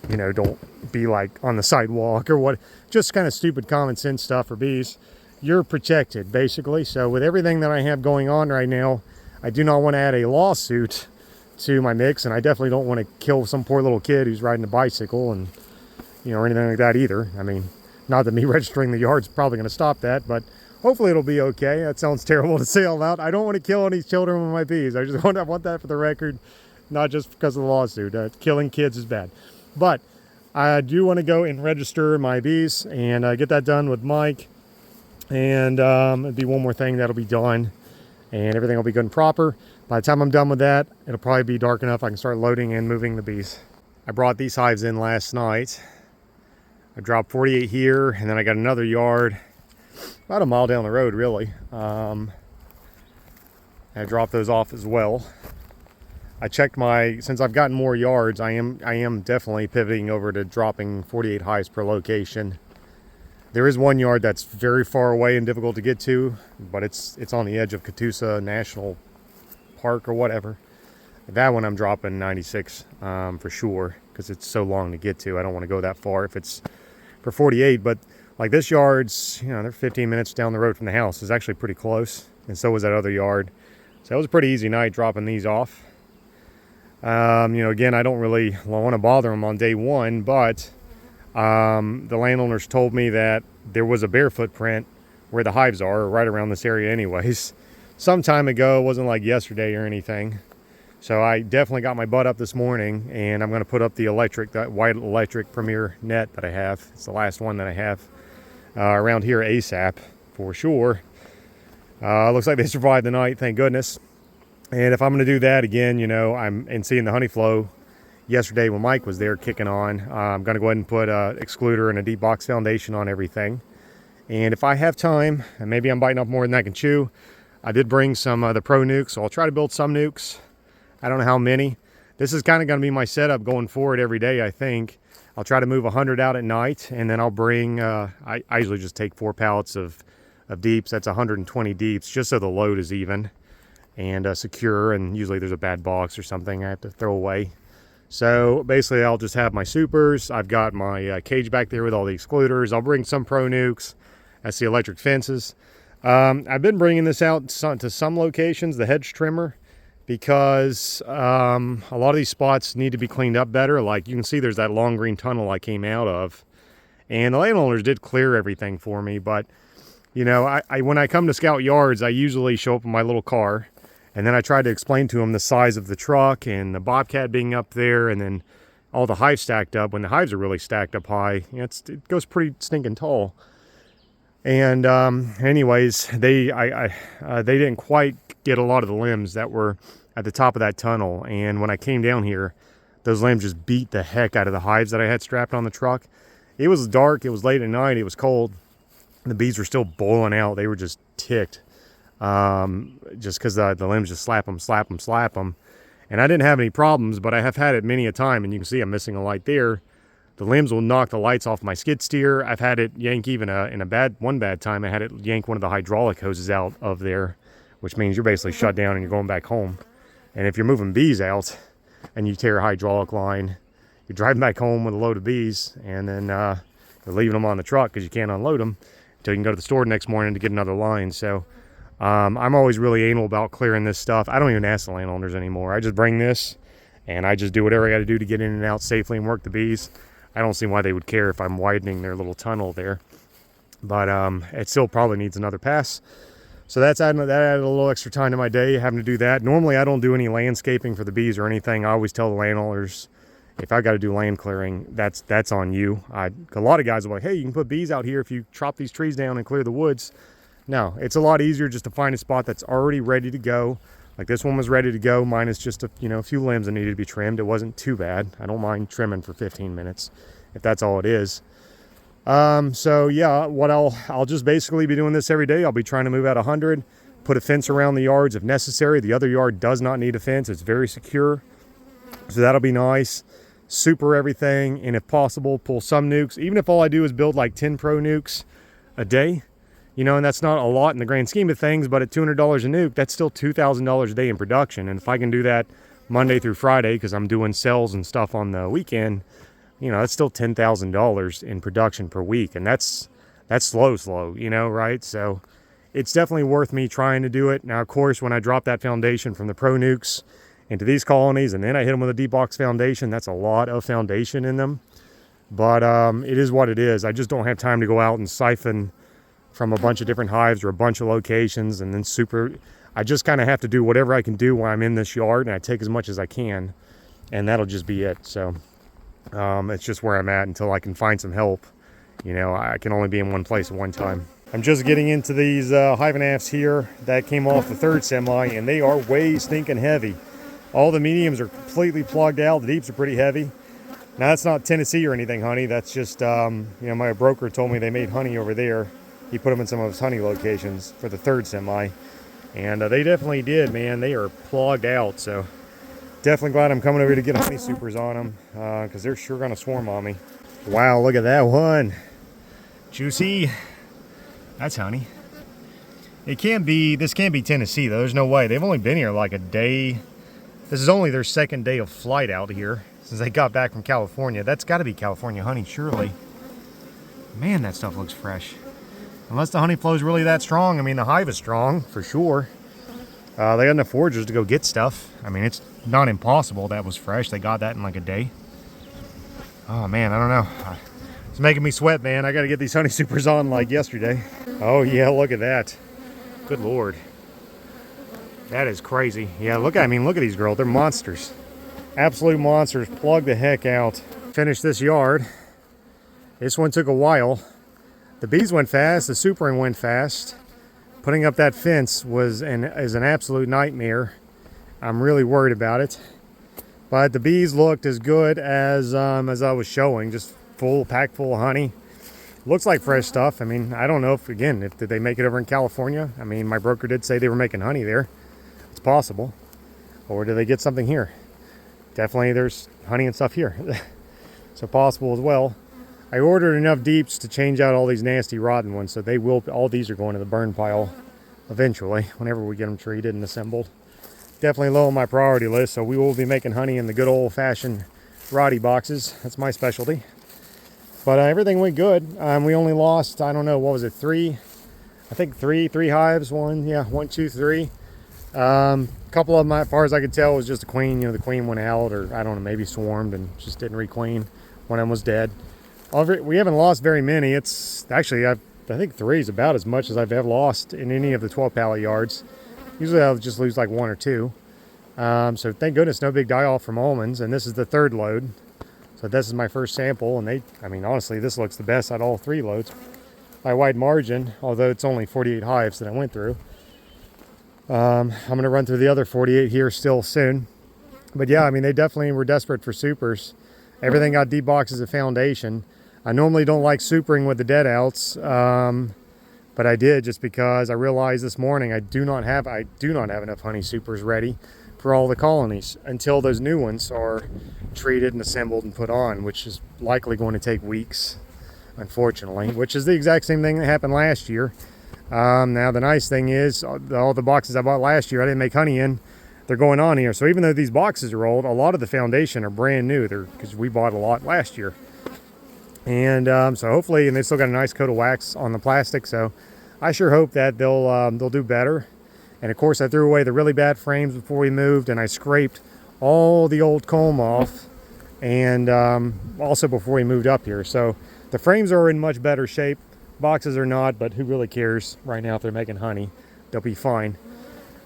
Speaker 2: you know, don't be like on the sidewalk or what, just kind of stupid common sense stuff for bees. You're protected basically. So with everything that I have going on right now, I do not want to add a lawsuit to my mix, and I definitely don't want to kill some poor little kid who's riding a bicycle and, you know, or anything like that either. I mean, not that me registering the yard's probably going to stop that, but hopefully it'll be okay. That sounds terrible to say out loud. I don't want to kill any children with my bees. I just want that for the record, not just because of the lawsuit. Killing kids is bad. But I do want to go and register my bees and get that done with Mike. And it'll be one more thing that'll be done, and everything will be good and proper. By the time I'm done with that, it'll probably be dark enough I can start loading and moving the bees. I brought these hives in last night. I dropped 48 here, and then I got another yard about a mile down the road, really. I dropped those off as well. I checked since I've gotten more yards, I am definitely pivoting over to dropping 48 hives per location. There is one yard that's very far away and difficult to get to, but it's on the edge of Catoosa National Park or whatever. That one I'm dropping 96 for sure, because it's so long to get to. I don't want to go that far if it's for 48, but like this yard's, you know, they're 15 minutes down the road from the house. It's actually pretty close, and so was that other yard. So it was a pretty easy night dropping these off. You know, again, I don't really want to bother them on day one, but the landowners told me that there was a bear footprint where the hives are, right around this area anyways. Some time ago, it wasn't like yesterday or anything. So I definitely got my butt up this morning, and I'm going to put up that white electric Premier net that I have. It's the last one that I have around here ASAP for sure. Looks like they survived the night, thank goodness. And if I'm going to do that again, you know, and seeing the honey flow yesterday when Mike was there kicking on, I'm going to go ahead and put a excluder and a deep box foundation on everything. And if I have time, and maybe I'm biting off more than I can chew, I did bring some of the Pro Nucs, so I'll try to build some nucs. I don't know how many. This is kind of going to be my setup going forward every day, I think. I'll try to move 100 out at night, and then I'll bring, I usually just take 4 pallets of deeps. That's 120 deeps, just so the load is even and secure, and usually there's a bad box or something I have to throw away. So basically I'll just have my supers. I've got my cage back there with all the excluders. I'll bring some Pro Nucs. That's the electric fences. I've been bringing this out to some locations, the hedge trimmer, because a lot of these spots need to be cleaned up better. Like you can see there's that long green tunnel I came out of, and the landowners did clear everything for me. But you know, I when I come to scout yards, I usually show up in my little car, and then I try to explain to them the size of the truck and the bobcat being up there, and then all the hives stacked up. When the hives are really stacked up high, it goes pretty stinking tall. And anyways, they didn't quite get a lot of the limbs that were at the top of that tunnel. And when I came down here, those limbs just beat the heck out of the hives that I had strapped on the truck. It was dark, it was late at night, it was cold. The bees were still boiling out. They were just ticked. Just because the limbs just slap them. And I didn't have any problems, but I have had it many a time, and you can see I'm missing a light there. The limbs will knock the lights off my skid steer. I've had it yank even in one bad time. I had it yank one of the hydraulic hoses out of there, which means you're basically shut down and you're going back home. And if you're moving bees out and you tear a hydraulic line, you're driving back home with a load of bees, and then you're leaving them on the truck because you can't unload them until you can go to the store the next morning to get another line. So I'm always really anal about clearing this stuff. I don't even ask the landowners anymore. I just bring this and I just do whatever I got to do to get in and out safely and work the bees. I don't see why they would care if I'm widening their little tunnel there. But it still probably needs another pass. So that added a little extra time to my day, having to do that. Normally I don't do any landscaping for the bees or anything. I always tell the landowners, if I got to do land clearing, that's on you. A lot of guys are like, hey, you can put bees out here if you chop these trees down and clear the woods. No, it's a lot easier just to find a spot that's already ready to go. Like this one was ready to go, minus just a few limbs that needed to be trimmed. It wasn't too bad. I don't mind trimming for 15 minutes if that's all it is. So yeah, I'll just basically be doing this every day. I'll be trying to move out 100, put a fence around the yards if necessary. The other yard does not need a fence. It's very secure. So that'll be nice. Super everything, and if possible, pull some nucs. Even if all I do is build like 10 Pro Nucs a day, and that's not a lot in the grand scheme of things, but at $200 a nuc, that's still $2,000 a day in production. And if I can do that Monday through Friday, because I'm doing sales and stuff on the weekend, that's still $10,000 in production per week. And that's slow, right? So it's definitely worth me trying to do it. Now, of course, when I drop that foundation from the Pro Nucs into these colonies, and then I hit them with a deep box foundation, that's a lot of foundation in them. But it is what it is. I just don't have time to go out and siphon from a bunch of different hives or a bunch of locations, and then I just kind of have to do whatever I can do while I'm in this yard, and I take as much as I can, and that'll just be it. So it's just where I'm at until I can find some help. I can only be in one place at one time. I'm just getting into these hive and halves here that came off the third semi, and they are way stinking heavy. All the mediums are completely plugged out. The deeps are pretty heavy. Now that's not Tennessee or anything, honey. That's just my broker told me they made honey over there. He put them in some of his honey locations for the third semi, and they definitely did, man. They are plugged out, so definitely glad I'm coming over here to get honey supers on them, because they're sure gonna swarm on me. Wow, look at that one. Juicy. That's honey. This can't be Tennessee though. There's no way. They've only been here like a day. This is only their second day of flight out here since they got back from California. That's got to be California honey, surely. Man, that stuff looks fresh. Unless the honey flow is really that strong. I mean, the hive is strong, for sure. They got enough foragers to go get stuff. I mean, it's not impossible that was fresh. They got that in like a day. Oh, man, I don't know. It's making me sweat, man. I got to get these honey supers on like yesterday. Oh, yeah, look at that. Good Lord. That is crazy. Yeah, look at these girls. They're monsters. Absolute monsters. Plug the heck out. Finish this yard. This one took a while. The bees went fast. The supering went fast. Putting up that fence is an absolute nightmare. I'm really worried about it. But the bees looked as good as I was showing, just packed full of honey. Looks like fresh stuff. I mean, I don't know if did they make it over in California? I mean, my broker did say they were making honey there. It's possible. Or did they get something here? Definitely there's honey and stuff here. So possible as well. I ordered enough deeps to change out all these nasty rotten ones, so all these are going to the burn pile eventually, whenever we get them treated and assembled. Definitely low on my priority list, so we will be making honey in the good old-fashioned rotty boxes. That's my specialty. But everything went good. We only lost, I don't know, what was it, three hives. One, two, three. A couple of them, as far as I could tell, was just the queen. The queen went out, or I don't know, maybe swarmed and just didn't requeen. One of them was dead. We haven't lost very many. It's actually, I think 3 is about as much as I've ever lost in any of the 12 pallet yards. Usually I'll just lose like 1 or 2. So thank goodness no big die-off from almonds, and this is the 3rd load. So this is my first sample, and honestly, this looks the best out of all 3 loads by a wide margin, although it's only 48 hives that I went through. I'm going to run through the other 48 here still soon. But yeah, I mean, they definitely were desperate for supers. Everything got deep boxes of foundation. I normally don't like supering with the dead outs, but I did just because I realized this morning I do not have enough honey supers ready for all the colonies until those new ones are treated and assembled and put on, which is likely going to take weeks, unfortunately, which is the exact same thing that happened last year. Now the nice thing is all the boxes I bought last year I didn't make honey in, they're going on here. So even though these boxes are old, a lot of the foundation are brand new. Because we bought a lot last year. And so hopefully, and they still got a nice coat of wax on the plastic, so I sure hope that they'll do better. And of course I threw away the really bad frames before we moved, and I scraped all the old comb off, and also before we moved up here. So the frames are in much better shape. Boxes are not, but who really cares right now if they're making honey? They'll be fine.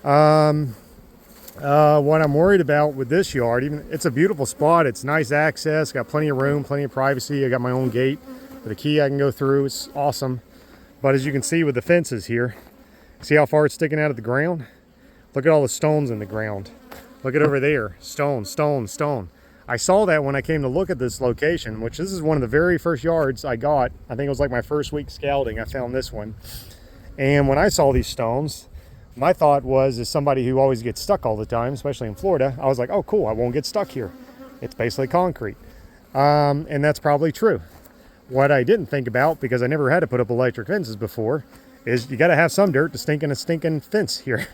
Speaker 2: What I'm worried about with this yard, it's a beautiful spot. It's nice access, got plenty of room, plenty of privacy. I got my own gate with a key I can go through. It's awesome. But as you can see with the fences here, see how far it's sticking out of the ground? Look at all the stones in the ground. Look at over there, stone, stone, stone. I saw that when I came to look at this location, which this is one of the very first yards I got. I think it was like my first week scouting, I found this one. And when I saw these stones, my thought was, as somebody who always gets stuck all the time, especially in Florida, I was like, oh cool, I won't get stuck here. It's basically concrete. And that's probably true. What I didn't think about, because I never had to put up electric fences before, is you got to have some dirt to stink in a stinking fence here.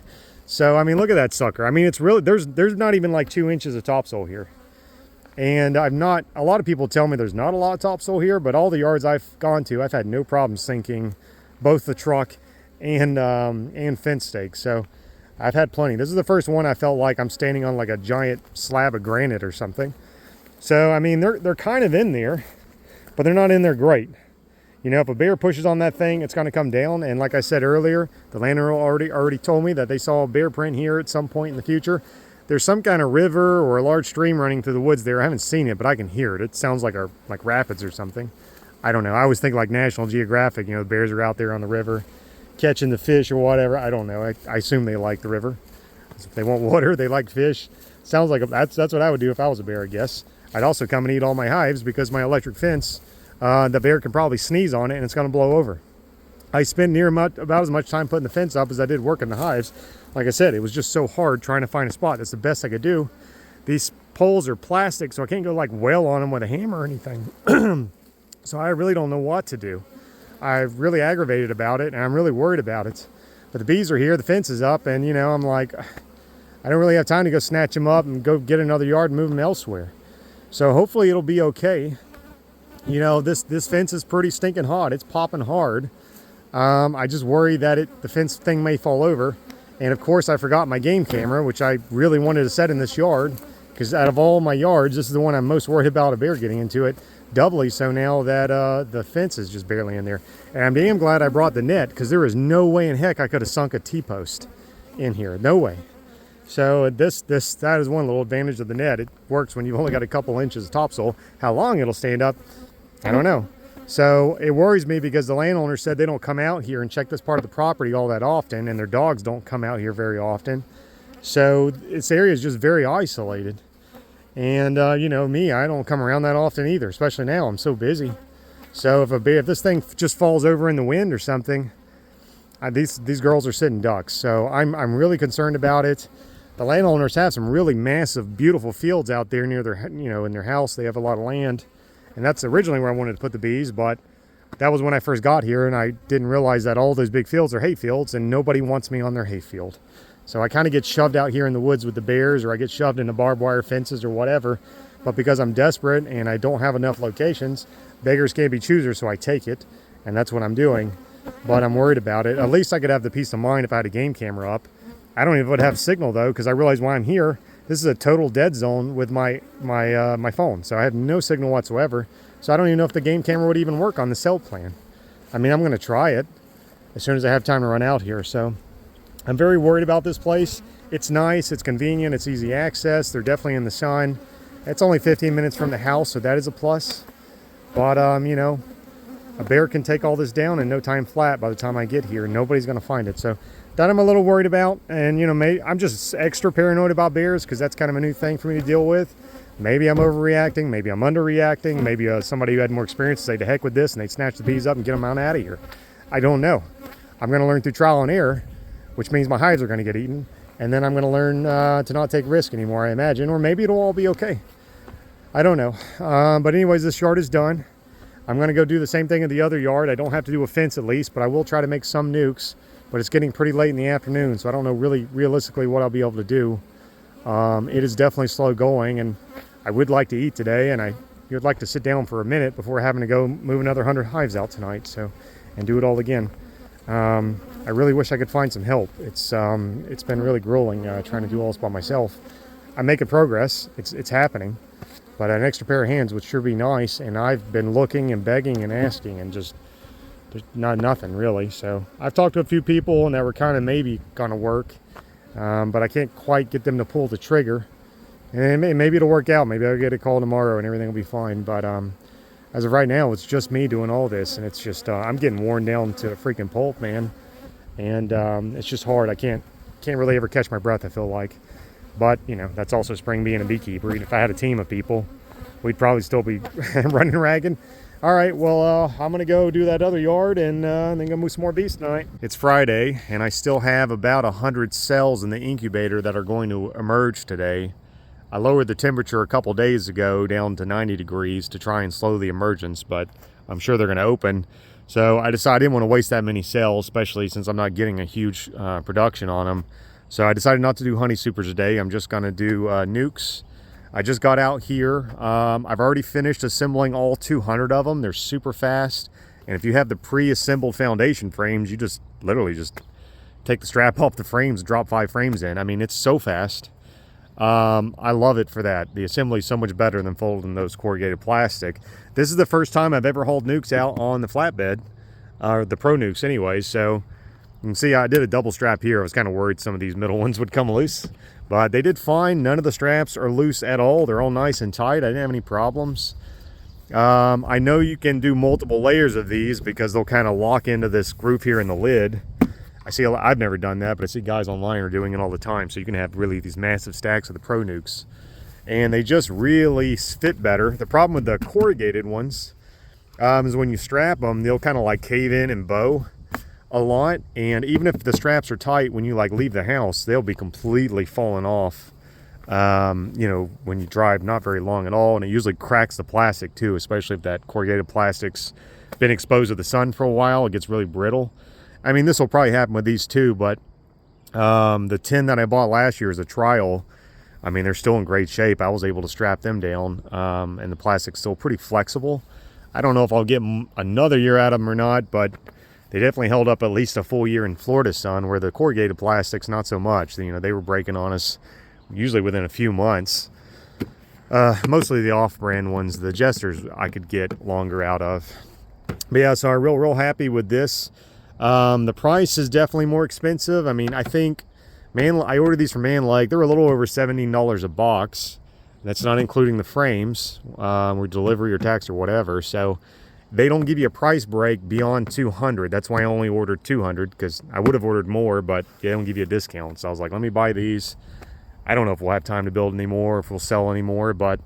Speaker 2: So, I mean, look at that sucker. I mean, it's really, there's not even like 2 inches of topsoil here. And a lot of people tell me there's not a lot of topsoil here, but all the yards I've gone to, I've had no problem sinking both the truck and fence stakes. So I've had plenty. This is the first one I felt like I'm standing on like a giant slab of granite or something. So, I mean, they're kind of in there, but they're not in there great. You know, if a bear pushes on that thing, it's going to come down. And like I said earlier, the landowner already told me that they saw a bear print here at some point in the future. There's some kind of river or a large stream running through the woods there. I haven't seen it, but I can hear it. It sounds like rapids or something. I don't know. I always think like National Geographic, you know, the bears are out there on the river catching the fish or whatever. I don't know. I assume they like the river. If they want water, they like fish. Sounds like that's what I would do if I was a bear, I guess. I'd also come and eat all my hives because my electric fence, the bear can probably sneeze on it and it's going to blow over. I spent about as much time putting the fence up as I did working the hives. Like I said, it was just so hard trying to find a spot. That's the best I could do. These poles are plastic, so I can't go like wail on them with a hammer or anything. So I really don't know what to do. I'm really aggravated about it, and I'm really worried about it. But the bees are here, the fence is up, and you know, I'm like, I don't really have time to go snatch them up and go get another yard and move them elsewhere. So hopefully it'll be okay. You know, this fence is pretty stinking hot. It's popping hard. I just worry that the fence thing may fall over. And of course I forgot my game camera, which I really wanted to set in this yard, because out of all my yards, this is the one I'm most worried about a bear getting into it. Doubly so now that the fence is just barely in there. And I'm damn glad I brought the net, because there is no way in heck I could have sunk a T-post in here. No way. So that is one little advantage of the net. It works when you've only got a couple inches of topsoil. How long it'll stand up, I don't know. So it worries me because the landowner said they don't come out here and check this part of the property all that often, and their dogs don't come out here very often. So this area is just very isolated. And you know me, I don't come around that often either, especially now. I'm so busy. So if this thing just falls over in the wind or something, these girls are sitting ducks. So I'm really concerned about it. The landowners have some really massive, beautiful fields out there near their, you know, in their house. They have a lot of land, and that's originally where I wanted to put the bees. But that was when I first got here, and I didn't realize that all those big fields are hay fields, and nobody wants me on their hay field. So I kind of get shoved out here in the woods with the bears, or I get shoved into barbed wire fences or whatever. But because I'm desperate and I don't have enough locations, beggars can't be choosers, so I take it, and that's what I'm doing. But I'm worried about it. At least I could have the peace of mind if I had a game camera up. I don't even have signal though, because I realize why I'm here. This is a total dead zone with my phone, so I have no signal whatsoever. So I don't even know if the game camera would even work on the cell plan. I mean, I'm going to try it as soon as I have time to run out here. So I'm very worried about this place. It's nice, it's convenient, it's easy access. They're definitely in the sun. It's only 15 minutes from the house, so that is a plus. But, you know, a bear can take all this down in no time flat by the time I get here. Nobody's going to find it. So that I'm a little worried about. And, you know, I'm just extra paranoid about bears because that's kind of a new thing for me to deal with. Maybe I'm overreacting. Maybe I'm underreacting. Maybe somebody who had more experience say, to heck with this, and they'd snatch the bees up and get them out of here. I don't know. I'm going to learn through trial and error, which means my hives are going to get eaten. And then I'm going to learn to not take risk anymore, I imagine. Or maybe it'll all be okay. I don't know. But anyways, this yard is done. I'm going to go do the same thing in the other yard. I don't have to do a fence at least, but I will try to make some nucs. But it's getting pretty late in the afternoon, so I don't know really realistically what I'll be able to do. It is definitely slow going, and I would like to eat today, and I would like to sit down for a minute before having to go move another 100 hives out tonight, so, and do it all again. I really wish I could find some help. It's been really grueling trying to do all this by myself. I'm making progress. It's happening. But an extra pair of hands would sure be nice, and I've been looking and begging and asking, and just there's nothing really. So I've talked to a few people, and that were kind of maybe going to work, but I can't quite get them to pull the trigger. And maybe it'll work out. Maybe I'll get a call tomorrow, and everything will be fine. But as of right now, it's just me doing all this, and it's just I'm getting worn down to a freaking pulp, man. And it's just hard. I can't really ever catch my breath, I feel like. But, you know, that's also spring being a beekeeper. If I had a team of people, we'd probably still be running ragged. All right, well, I'm going to go do that other yard and then go move some more bees tonight. It's Friday, and I still have about 100 cells in the incubator that are going to emerge today. I lowered the temperature a couple days ago down to 90 degrees to try and slow the emergence, but I'm sure they're going to open. So I decided I didn't want to waste that many cells, especially since I'm not getting a huge production on them. So I decided not to do honey supers today. I'm just going to do nucs. I just got out here. I've already finished assembling all 200 of them. They're super fast. And if you have the pre-assembled foundation frames, you just literally just take the strap off the frames, drop 5 frames in. I mean, it's so fast. I love it for that. The assembly is so much better than folding those corrugated plastic. This is the first time I've ever hauled nucs out on the flatbed, or the Pro nucs anyway. So you can see I did a double strap here. I was kind of worried some of these middle ones would come loose, but they did fine. None of the straps are loose at all. They're all nice and tight. I didn't have any problems. I know you can do multiple layers of these because they'll kind of lock into this groove here in the lid. I've never done that, but I see guys online are doing it all the time. So you can have really these massive stacks of the Pro nucs, and they just really fit better. The problem with the corrugated ones is when you strap them, they'll kind of like cave in and bow a lot. And even if the straps are tight, when you like leave the house, they'll be completely falling off. You know, when you drive not very long at all, and it usually cracks the plastic too, especially if that corrugated plastic's been exposed to the sun for a while. It gets really brittle. I mean, this will probably happen with these too, but the 10 that I bought last year as a trial, I mean, they're still in great shape. I was able to strap them down, and the plastic's still pretty flexible. I don't know if I'll get another year out of them or not, but they definitely held up at least a full year in Florida sun, where the corrugated plastic's not so much. You know, they were breaking on us usually within a few months. Mostly the off-brand ones, the Jesters, I could get longer out of. But yeah, so I'm real happy with this. The price is definitely more expensive. I mean, I think I ordered these from Manleg. They're a little over $17 a box. That's not including the frames, or delivery or tax or whatever. So they don't give you a price break beyond 200. That's why I only ordered 200, because I would have ordered more, but they don't give you a discount. So I was like, let me buy these. I don't know if we'll have time to build anymore, if we'll sell anymore, but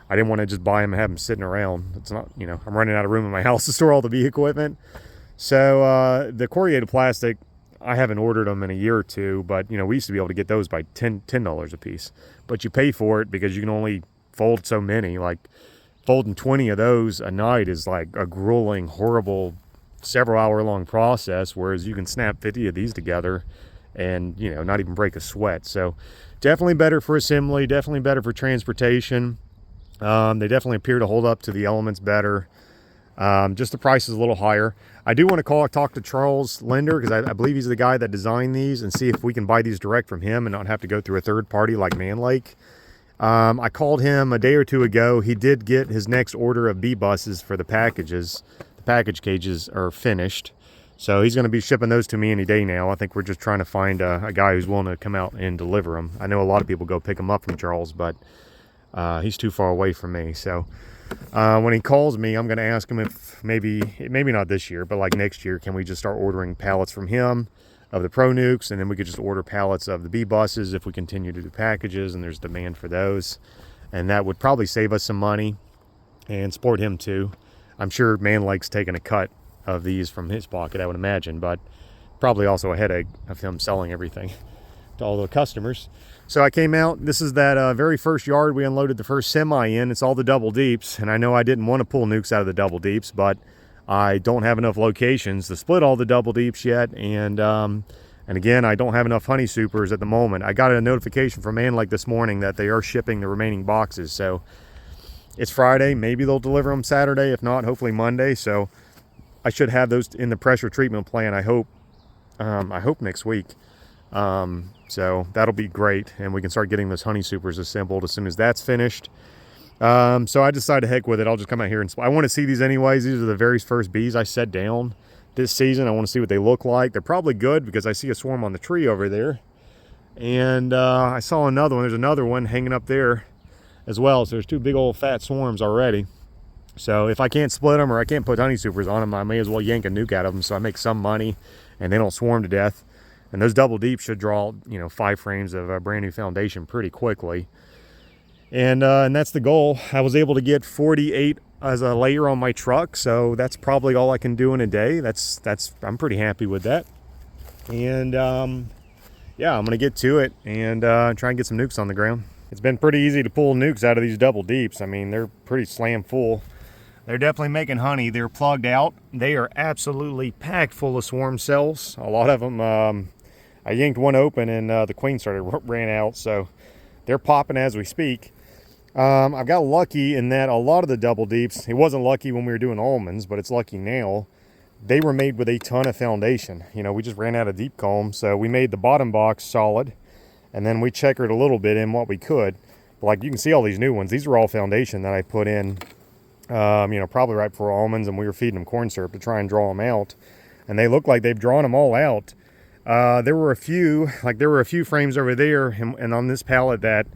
Speaker 2: I didn't want to just buy them and have them sitting around. It's not, you know, I'm running out of room in my house to store all the bee equipment. So the corrugated plastic, I haven't ordered them in a year or two, but you know, we used to be able to get those by $10 a piece. But you pay for it because you can only fold so many. Like folding 20 of those a night is like a grueling, horrible, several hour long process, whereas you can snap 50 of these together and, you know, not even break a sweat. So definitely better for assembly, definitely better for transportation. They definitely appear to hold up to the elements better. Just the price is a little higher. I do want to talk to Charles Linder, because I believe he's the guy that designed these, and see if we can buy these direct from him and not have to go through a third party like Man Lake. I called him a day or two ago. He did get his next order of bee buses for the packages. The package cages are finished. So he's going to be shipping those to me any day now. I think we're just trying to find a guy who's willing to come out and deliver them. I know a lot of people go pick them up from Charles, but he's too far away from me. So when he calls me, I'm going to ask him if maybe not this year, but like next year, can we just start ordering pallets from him of the Pro Nukes, and then we could just order pallets of the bee buses if we continue to do packages and there's demand for those. And that would probably save us some money and support him too. I'm sure Man Lake's taking a cut of these from his pocket, I would imagine, but probably also a headache of him selling everything to all the customers. So I came out, this is that very first yard we unloaded the first semi in. It's all the double deeps, and I know I didn't want to pull nukes out of the double deeps, but I don't have enough locations to split all the double deeps yet, and again, I don't have enough honey supers at the moment. I got a notification from Man Lake this morning that they are shipping the remaining boxes, so it's Friday. Maybe they'll deliver them Saturday, if not, hopefully Monday. So I should have those in the pressure treatment plan, I hope next week. So that'll be great, and we can start getting those honey supers assembled as soon as that's finished. So I decided to heck with it. I'll just come out here and I want to see these anyways. These are the very first bees I set down this season. I want to see what they look like. They're probably good because I see a swarm on the tree over there, and I saw another one. There's another one hanging up there as well. So there's two big old fat swarms already. So if I can't split them or I can't put honey supers on them, I may as well yank a nuke out of them so I make some money and they don't swarm to death. And those double deep should draw, you know, 5 frames of a brand new foundation pretty quickly. And that's the goal. I was able to get 48 as a layer on my truck, so that's probably all I can do in a day. I'm pretty happy with that. And yeah, I'm gonna get to it and try and get some nukes on the ground. It's been pretty easy to pull nukes out of these double deeps. I mean, they're pretty slam full. They're definitely making honey. They're plugged out. They are absolutely packed full of swarm cells. A lot of them, I yanked one open and the queen ran out, so they're popping as we speak. I've got lucky in that a lot of the double deeps, it wasn't lucky when we were doing almonds, but it's lucky now, they were made with a ton of foundation. You know, we just ran out of deep comb, so we made the bottom box solid, and then we checkered a little bit in what we could. But like you can see all these new ones, these are all foundation that I put in, you know, probably right before almonds, and we were feeding them corn syrup to try and draw them out. And they look like they've drawn them all out. There were a few frames over there and on this pallet that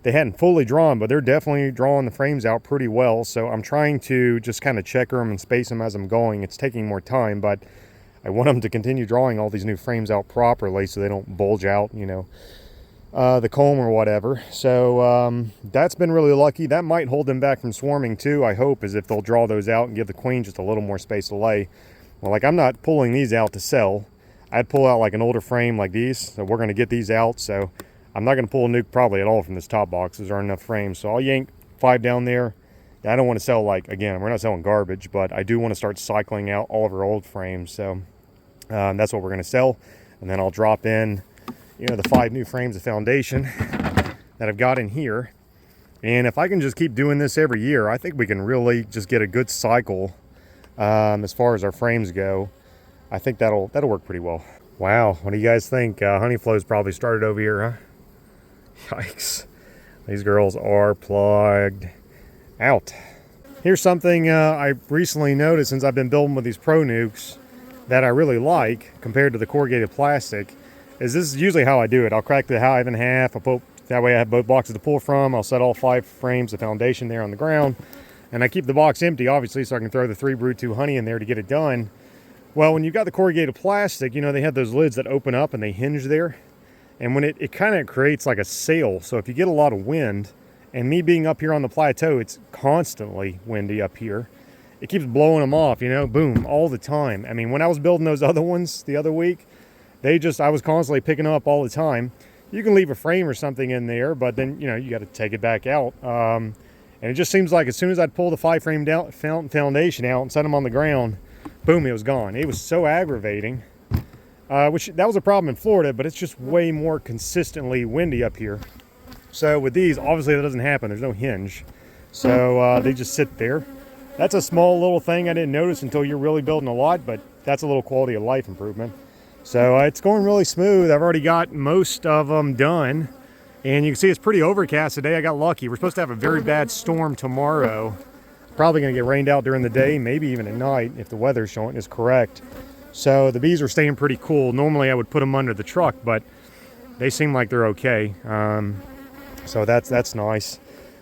Speaker 2: they hadn't fully drawn, but they're definitely drawing the frames out pretty well. So I'm trying to just kind of checker them and space them as I'm going. It's taking more time, but I want them to continue drawing all these new frames out properly so they don't bulge out, you know, the comb or whatever. So that's been really lucky. That might hold them back from swarming too, I hope, is if they'll draw those out and give the queen just a little more space to lay. Well, like I'm not pulling these out to sell. I'd pull out like an older frame like these, so we're going to get these out. So I'm not going to pull a nuke probably at all from this top box. There aren't enough frames, so I'll yank 5 down there. I don't want to sell, like, again, we're not selling garbage, but I do want to start cycling out all of our old frames. So that's what we're going to sell, and then I'll drop in, you know, the 5 new frames of foundation that I've got in here. And if I can just keep doing this every year, I think we can really just get a good cycle as far as our frames go. I think that'll work pretty well. Wow, what do you guys think? Honey flow's probably started over here, huh? Yikes. These girls are plugged out. Here's something I recently noticed since I've been building with these Pro Nukes that I really like compared to the corrugated plastic. This is usually how I do it. I'll crack the hive in half. That way I have both boxes to pull from. I'll set all 5 frames of foundation there on the ground. And I keep the box empty, obviously, so I can throw the 3 Brood 2 honey in there to get it done. Well, when you've got the corrugated plastic, you know, they have those lids that open up and they hinge there. And when it kind of creates like a sail. So if you get a lot of wind, and me being up here on the plateau, it's constantly windy up here. It keeps blowing them off, you know, boom, all the time. I mean, when I was building those other ones the other week, I was constantly picking them up all the time. You can leave a frame or something in there, but then, you know, you got to take it back out. And it just seems like as soon as I'd pull the 5-frame foundation out and set them on the ground, boom, it was gone. It was so aggravating, which that was a problem in Florida, but it's just way more consistently windy up here. So with these, obviously that doesn't happen. There's no hinge. So they just sit there. That's a small little thing I didn't notice until you're really building a lot, but that's a little quality of life improvement. So it's going really smooth. I've already got most of them done. And you can see it's pretty overcast today. I got lucky. We're supposed to have a very bad storm tomorrow. Probably going to get rained out during the day, maybe even at night if the weather is correct. So the bees are staying pretty cool. Normally I would put them under the truck, but they seem like they're okay. So that's nice.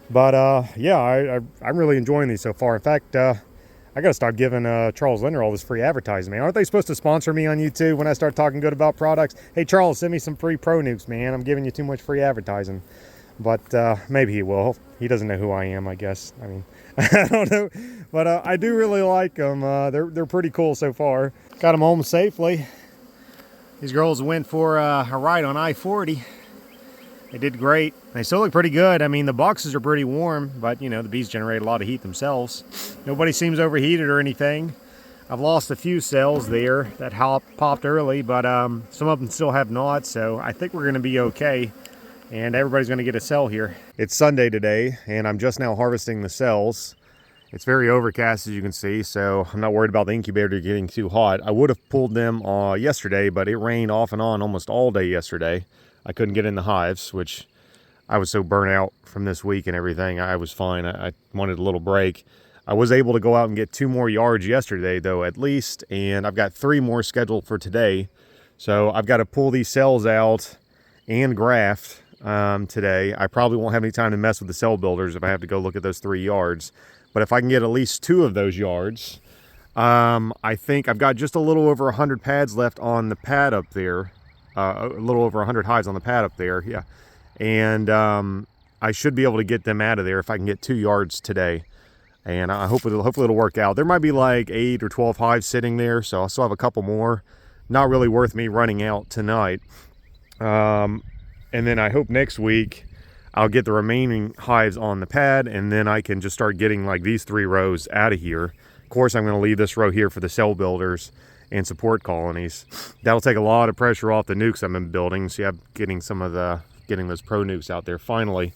Speaker 2: But yeah, I'm really enjoying these so far. In fact, I got to start giving Charles Linder all this free advertising, man. Aren't they supposed to sponsor me on YouTube when I start talking good about products? Hey, Charles, send me some free Pro Nukes, man. I'm giving you too much free advertising. But maybe he will. He doesn't know who I am, I guess. I mean, I don't know. But I do really like them. They're pretty cool so far. Got them home safely. These girls went for a ride on I-40. They did great. They still look pretty good. I mean, the boxes are pretty warm, but, you know, the bees generate a lot of heat themselves. Nobody seems overheated or anything. I've lost a few cells there that popped early, but some of them still have not, so I think we're going to be okay. And everybody's going to get a cell here. It's Sunday today, and I'm just now harvesting the cells. It's very overcast, as you can see, so I'm not worried about the incubator getting too hot. I would have pulled them yesterday, but it rained off and on almost all day yesterday. I couldn't get in the hives, which I was so burnt out from this week and everything. I was fine. I wanted a little break. I was able to go out and get 2 more yards yesterday, though, at least, and I've got 3 more scheduled for today. So I've got to pull these cells out and graft today. I probably won't have any time to mess with the cell builders if I have to go look at those 3 yards. But if I can get at least 2 of those yards, I think I've got just a little over 100 pads left on the pad up there. A little over 100 hives on the pad up there, yeah. And I should be able to get them out of there if I can get 2 yards today. And hopefully it'll work out. There might be like 8 or 12 hives sitting there, so I'll still have a couple more. Not really worth me running out tonight. And then I hope next week I'll get the remaining hives on the pad, and then I can just start getting like these 3 rows out of here. Of course, I'm going to leave this row here for the cell builders and support colonies. That'll take a lot of pressure off the nukes I've been building. See, I'm getting those Pro Nukes out there finally.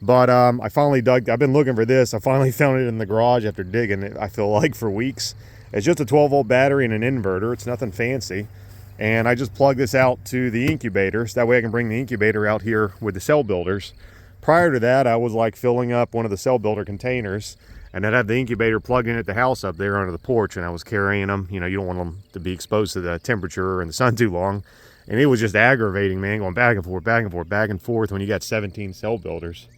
Speaker 2: But I finally I've been looking for this. I finally found it in the garage after digging it, I feel like, for weeks. It's just a 12-volt battery and an inverter. It's nothing fancy. And I just plug this out to the incubators. That way I can bring the incubator out here with the cell builders. Prior to that, I was like filling up one of the cell builder containers, and I'd have the incubator plugged in at the house up there under the porch, and I was carrying them. You know, you don't want them to be exposed to the temperature and the sun too long. And it was just aggravating, man, going back and forth, back and forth, back and forth when you got 17 cell builders.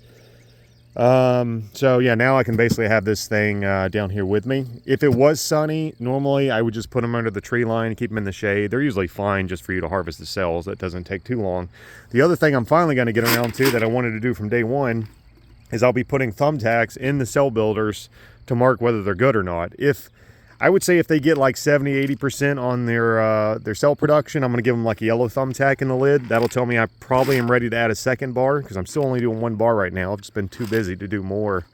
Speaker 2: So yeah, now I can basically have this thing down here with me. If it was sunny, normally I would just put them under the tree line and keep them in the shade. They're usually fine just for you to harvest the cells. That doesn't take too long. The other thing I'm finally going to get around to that I wanted to do from day one is I'll be putting thumbtacks in the cell builders to mark whether they're good or not. I would say if they get like 70-80% on their cell production, I'm going to give them like a yellow thumbtack in the lid. That'll tell me I probably am ready to add a second bar, because I'm still only doing 1 bar right now. I've just been too busy to do more.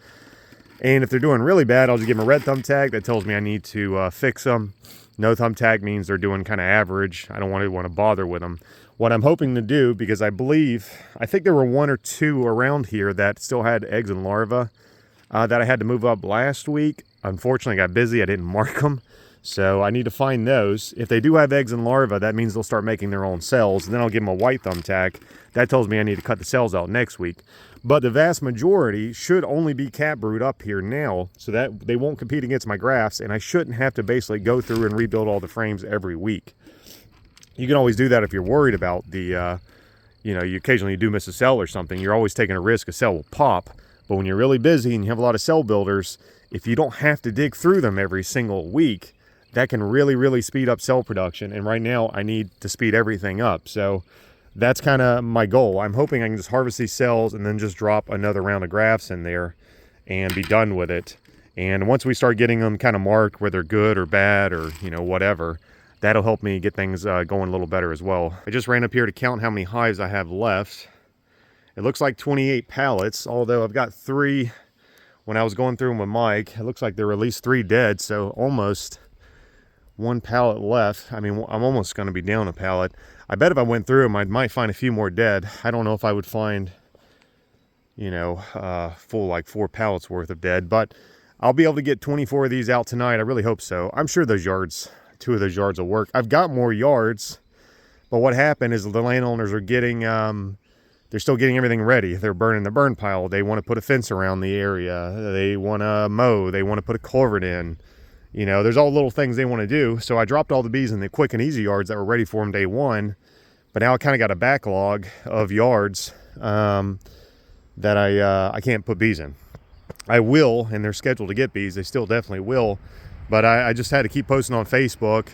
Speaker 2: And if they're doing really bad, I'll just give them a red thumbtack. That tells me I need to fix them. No thumbtack means they're doing kind of average. I don't want to bother with them. What I'm hoping to do, because I think there were 1 or 2 around here that still had eggs and larvae that I had to move up last week. Unfortunately, I got busy. I didn't mark them. So I need to find those. If they do have eggs and larvae, that means they'll start making their own cells. And then I'll give them a white thumbtack. That tells me I need to cut the cells out next week. But the vast majority should only be cat brood up here now, so that they won't compete against my grafts, and I shouldn't have to basically go through and rebuild all the frames every week. You can always do that if you're worried about the, you occasionally do miss a cell or something. You're always taking a risk a cell will pop. But when you're really busy and you have a lot of cell builders, if you don't have to dig through them every single week, that can really, really speed up cell production. And right now I need to speed everything up. So that's kind of my goal. I'm hoping I can just harvest these cells and then just drop another round of grafts in there and be done with it. And once we start getting them kind of marked, whether good or bad or, you know, whatever, that'll help me get things going a little better as well. I just ran up here to count how many hives I have left. It looks like 28 pallets, although I've got 3. When I was going through them with Mike, it looks like there were at least 3 dead, so almost 1 pallet left. I mean, I'm almost going to be down a pallet. I bet if I went through them, I might find a few more dead. I don't know if I would find, you know, full like 4 pallets worth of dead, but I'll be able to get 24 of these out tonight. I really hope so. I'm sure those yards, 2 of those yards will work. I've got more yards, but what happened is the landowners are getting, they're still getting everything ready. They're burning the burn pile. They want to put a fence around the area. They want to mow. They want to put a culvert in. You know, there's all little things they want to do. So I dropped all the bees in the quick and easy yards that were ready for them day one. But now I kind of got a backlog of yards that I can't put bees in. I will, and they're scheduled to get bees. They still definitely will. But I just had to keep posting on Facebook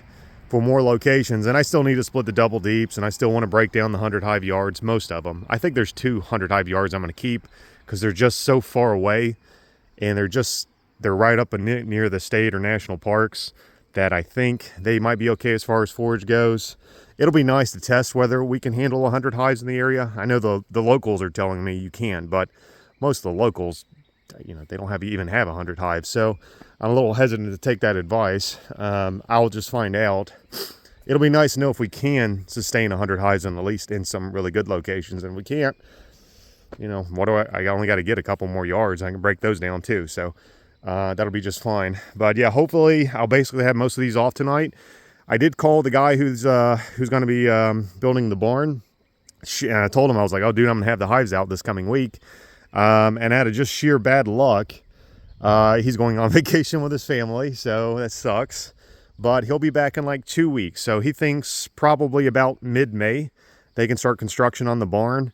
Speaker 2: for more locations. And I still need to split the double deeps. And I still want to break down the 100 hive yards, most of them. I think there's 200 hive yards I'm going to keep because they're just so far away. And they're right up near the state or national parks that I think they might be okay as far as forage goes. It'll be nice to test whether we can handle 100 hives in the area. I know the locals are telling me you can, but most of the locals, you know, they don't even have 100 hives. So I'm a little hesitant to take that advice. I'll just find out. It'll be nice to know if we can sustain 100 hives at least in some really good locations. And we can't, you know, I only got to get a couple more yards. I can break those down too. So that'll be just fine. But yeah, hopefully I'll basically have most of these off tonight. I did call the guy who's going to be building the barn. I told him, I was like, oh, dude, I'm going to have the hives out this coming week. And out of just sheer bad luck, he's going on vacation with his family, so that sucks. But he'll be back in like 2 weeks. So he thinks probably about mid-May they can start construction on the barn.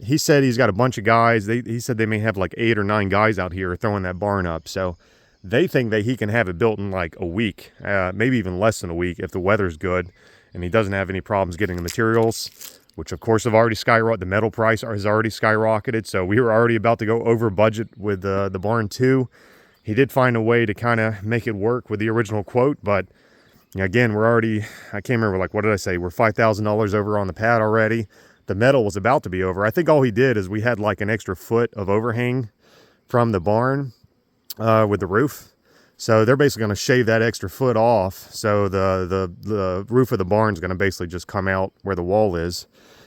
Speaker 2: He said he's got a bunch of guys. He said they may have like 8 or 9 guys out here throwing that barn up. So they think that he can have it built in like a week, maybe even less than a week if the weather's good and he doesn't have any problems getting the materials, which of course have already skyrocketed. The metal price has already skyrocketed. So we were already about to go over budget with the barn too. He did find a way to kind of make it work with the original quote, but again, we're already, I can't remember, like, what did I say? We're $5,000 over on the pad already. The metal was about to be over. I think all he did is we had like an extra foot of overhang from the barn with the roof. So they're basically going to shave that extra foot off. So the roof of the barn is going to basically just come out where the wall is.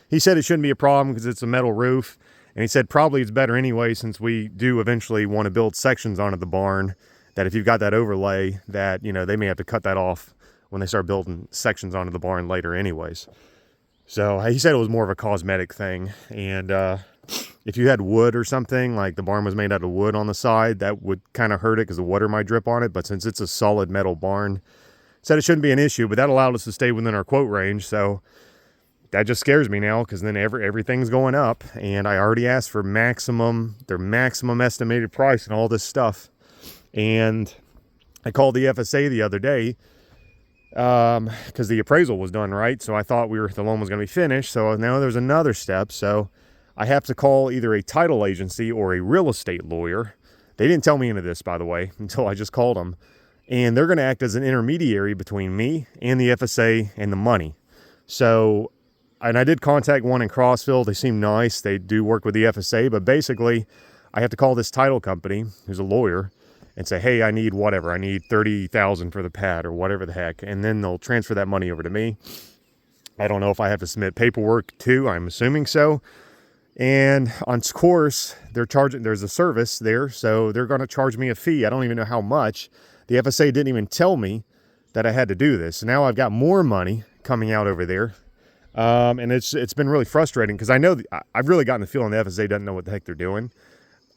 Speaker 2: He said it shouldn't be a problem because it's a metal roof. And he said probably it's better anyway, since we do eventually want to build sections onto the barn, that if you've got that overlay, that, you know, they may have to cut that off when they start building sections onto the barn later anyways. So he said it was more of a cosmetic thing. And if you had wood or something, like the barn was made out of wood on the side, that would kind of hurt it because the water might drip on it. But since it's a solid metal barn, said it shouldn't be an issue, but that allowed us to stay within our quote range. So that just scares me now, because then everything's going up, and I already asked for their maximum estimated price and all this stuff. And I called the FSA the other day because the appraisal was done right, so I thought the loan was going to be finished. So now there's another step. So I have to call either a title agency or a real estate lawyer. They didn't tell me any of this, by the way, until I just called them. And they're going to act as an intermediary between me and the FSA and the money. So, and I did contact one in Crossville. They seem nice. They do work with the FSA, but basically I have to call this title company, who's a lawyer, and say, hey, I need whatever. I need $30,000 for the pad or whatever the heck. And then they'll transfer that money over to me. I don't know if I have to submit paperwork too. I'm assuming so. And on course, there's a service there. So they're going to charge me a fee. I don't even know how much. The FSA didn't even tell me that I had to do this. So now I've got more money coming out over there. And it's been really frustrating because I know I've really gotten the feeling the FSA doesn't know what the heck they're doing.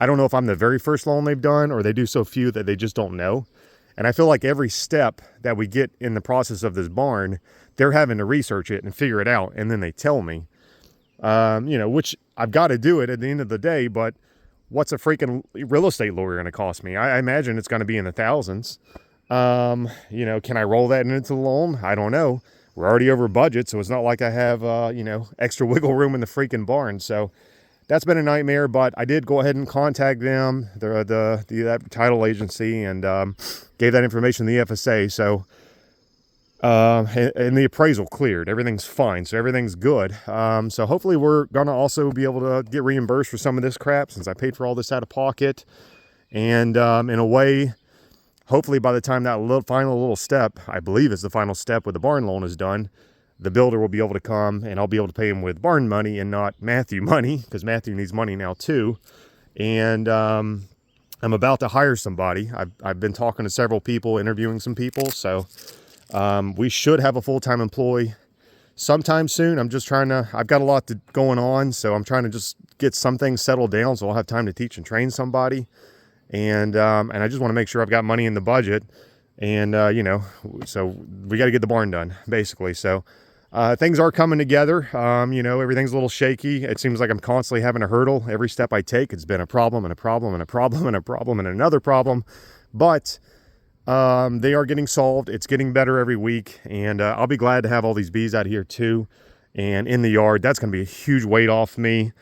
Speaker 2: I don't know if I'm the very first loan they've done, or they do so few that they just don't know. And I feel like every step that we get in the process of this barn, they're having to research it and figure it out, and then they tell me, which I've got to do it at the end of the day. But what's a freaking real estate lawyer going to cost me? I imagine it's going to be in the thousands. You know, can I roll that into the loan? I don't know. We're already over budget, so it's not like I have, you know, extra wiggle room in the freaking barn. So that's been a nightmare, but I did go ahead and contact them, that title agency, and gave that information to the FSA. So, and the appraisal cleared. Everything's fine, so everything's good. So hopefully we're gonna also be able to get reimbursed for some of this crap, since I paid for all this out of pocket. And in a way, hopefully by the time that final little step, I believe is the final step with the barn loan is done, the builder will be able to come and I'll be able to pay him with barn money and not Matthew money, because Matthew needs money now too. And I'm about to hire somebody. I've been talking to several people, interviewing some people. So we should have a full-time employee sometime soon. I'm just trying to, I've got a lot going on, so I'm trying to just get some things settled down so I'll have time to teach and train somebody. And I just want to make sure I've got money in the budget. And, you know, so we got to get the barn done, basically. So things are coming together. You know, everything's a little shaky. It seems like I'm constantly having a hurdle. Every step I take, it's been a problem and a problem and a problem and a problem and another problem. But they are getting solved. It's getting better every week. And I'll be glad to have all these bees out here too. And in the yard, that's going to be a huge weight off me.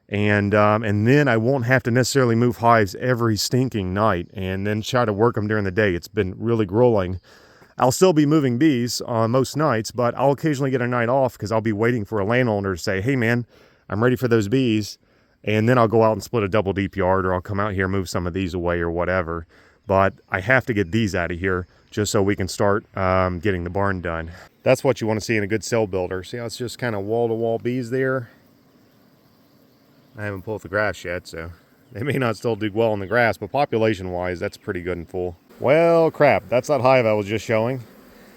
Speaker 2: And then I won't have to necessarily move hives every stinking night and then try to work them during the day. It's been really grueling. I'll still be moving bees on most nights, but I'll occasionally get a night off because I'll be waiting for a landowner to say, hey man, I'm ready for those bees. And then I'll go out and split a double deep yard, or I'll come out here and move some of these away or whatever. But I have to get these out of here just so we can start getting the barn done. That's what you want to see in a good cell builder. See how it's just kind of wall-to-wall bees there? I haven't pulled the grass yet, so they may not still do well in the grass, but population-wise, that's pretty good and full. Well, crap, that's that hive I was just showing.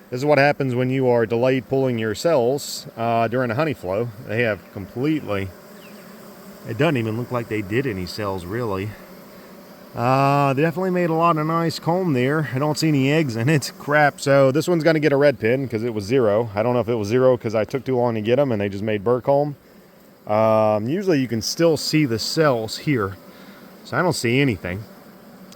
Speaker 2: This is what happens when you are delayed pulling your cells during a honey flow. They have completely, it doesn't even look like they did any cells, really. They definitely made a lot of nice comb there. I don't see any eggs in it. Crap, so this one's going to get a red pin because it was 0. I don't know if it was 0 because I took too long to get them and they just made burr comb. Usually you can still see the cells here, so I don't see anything.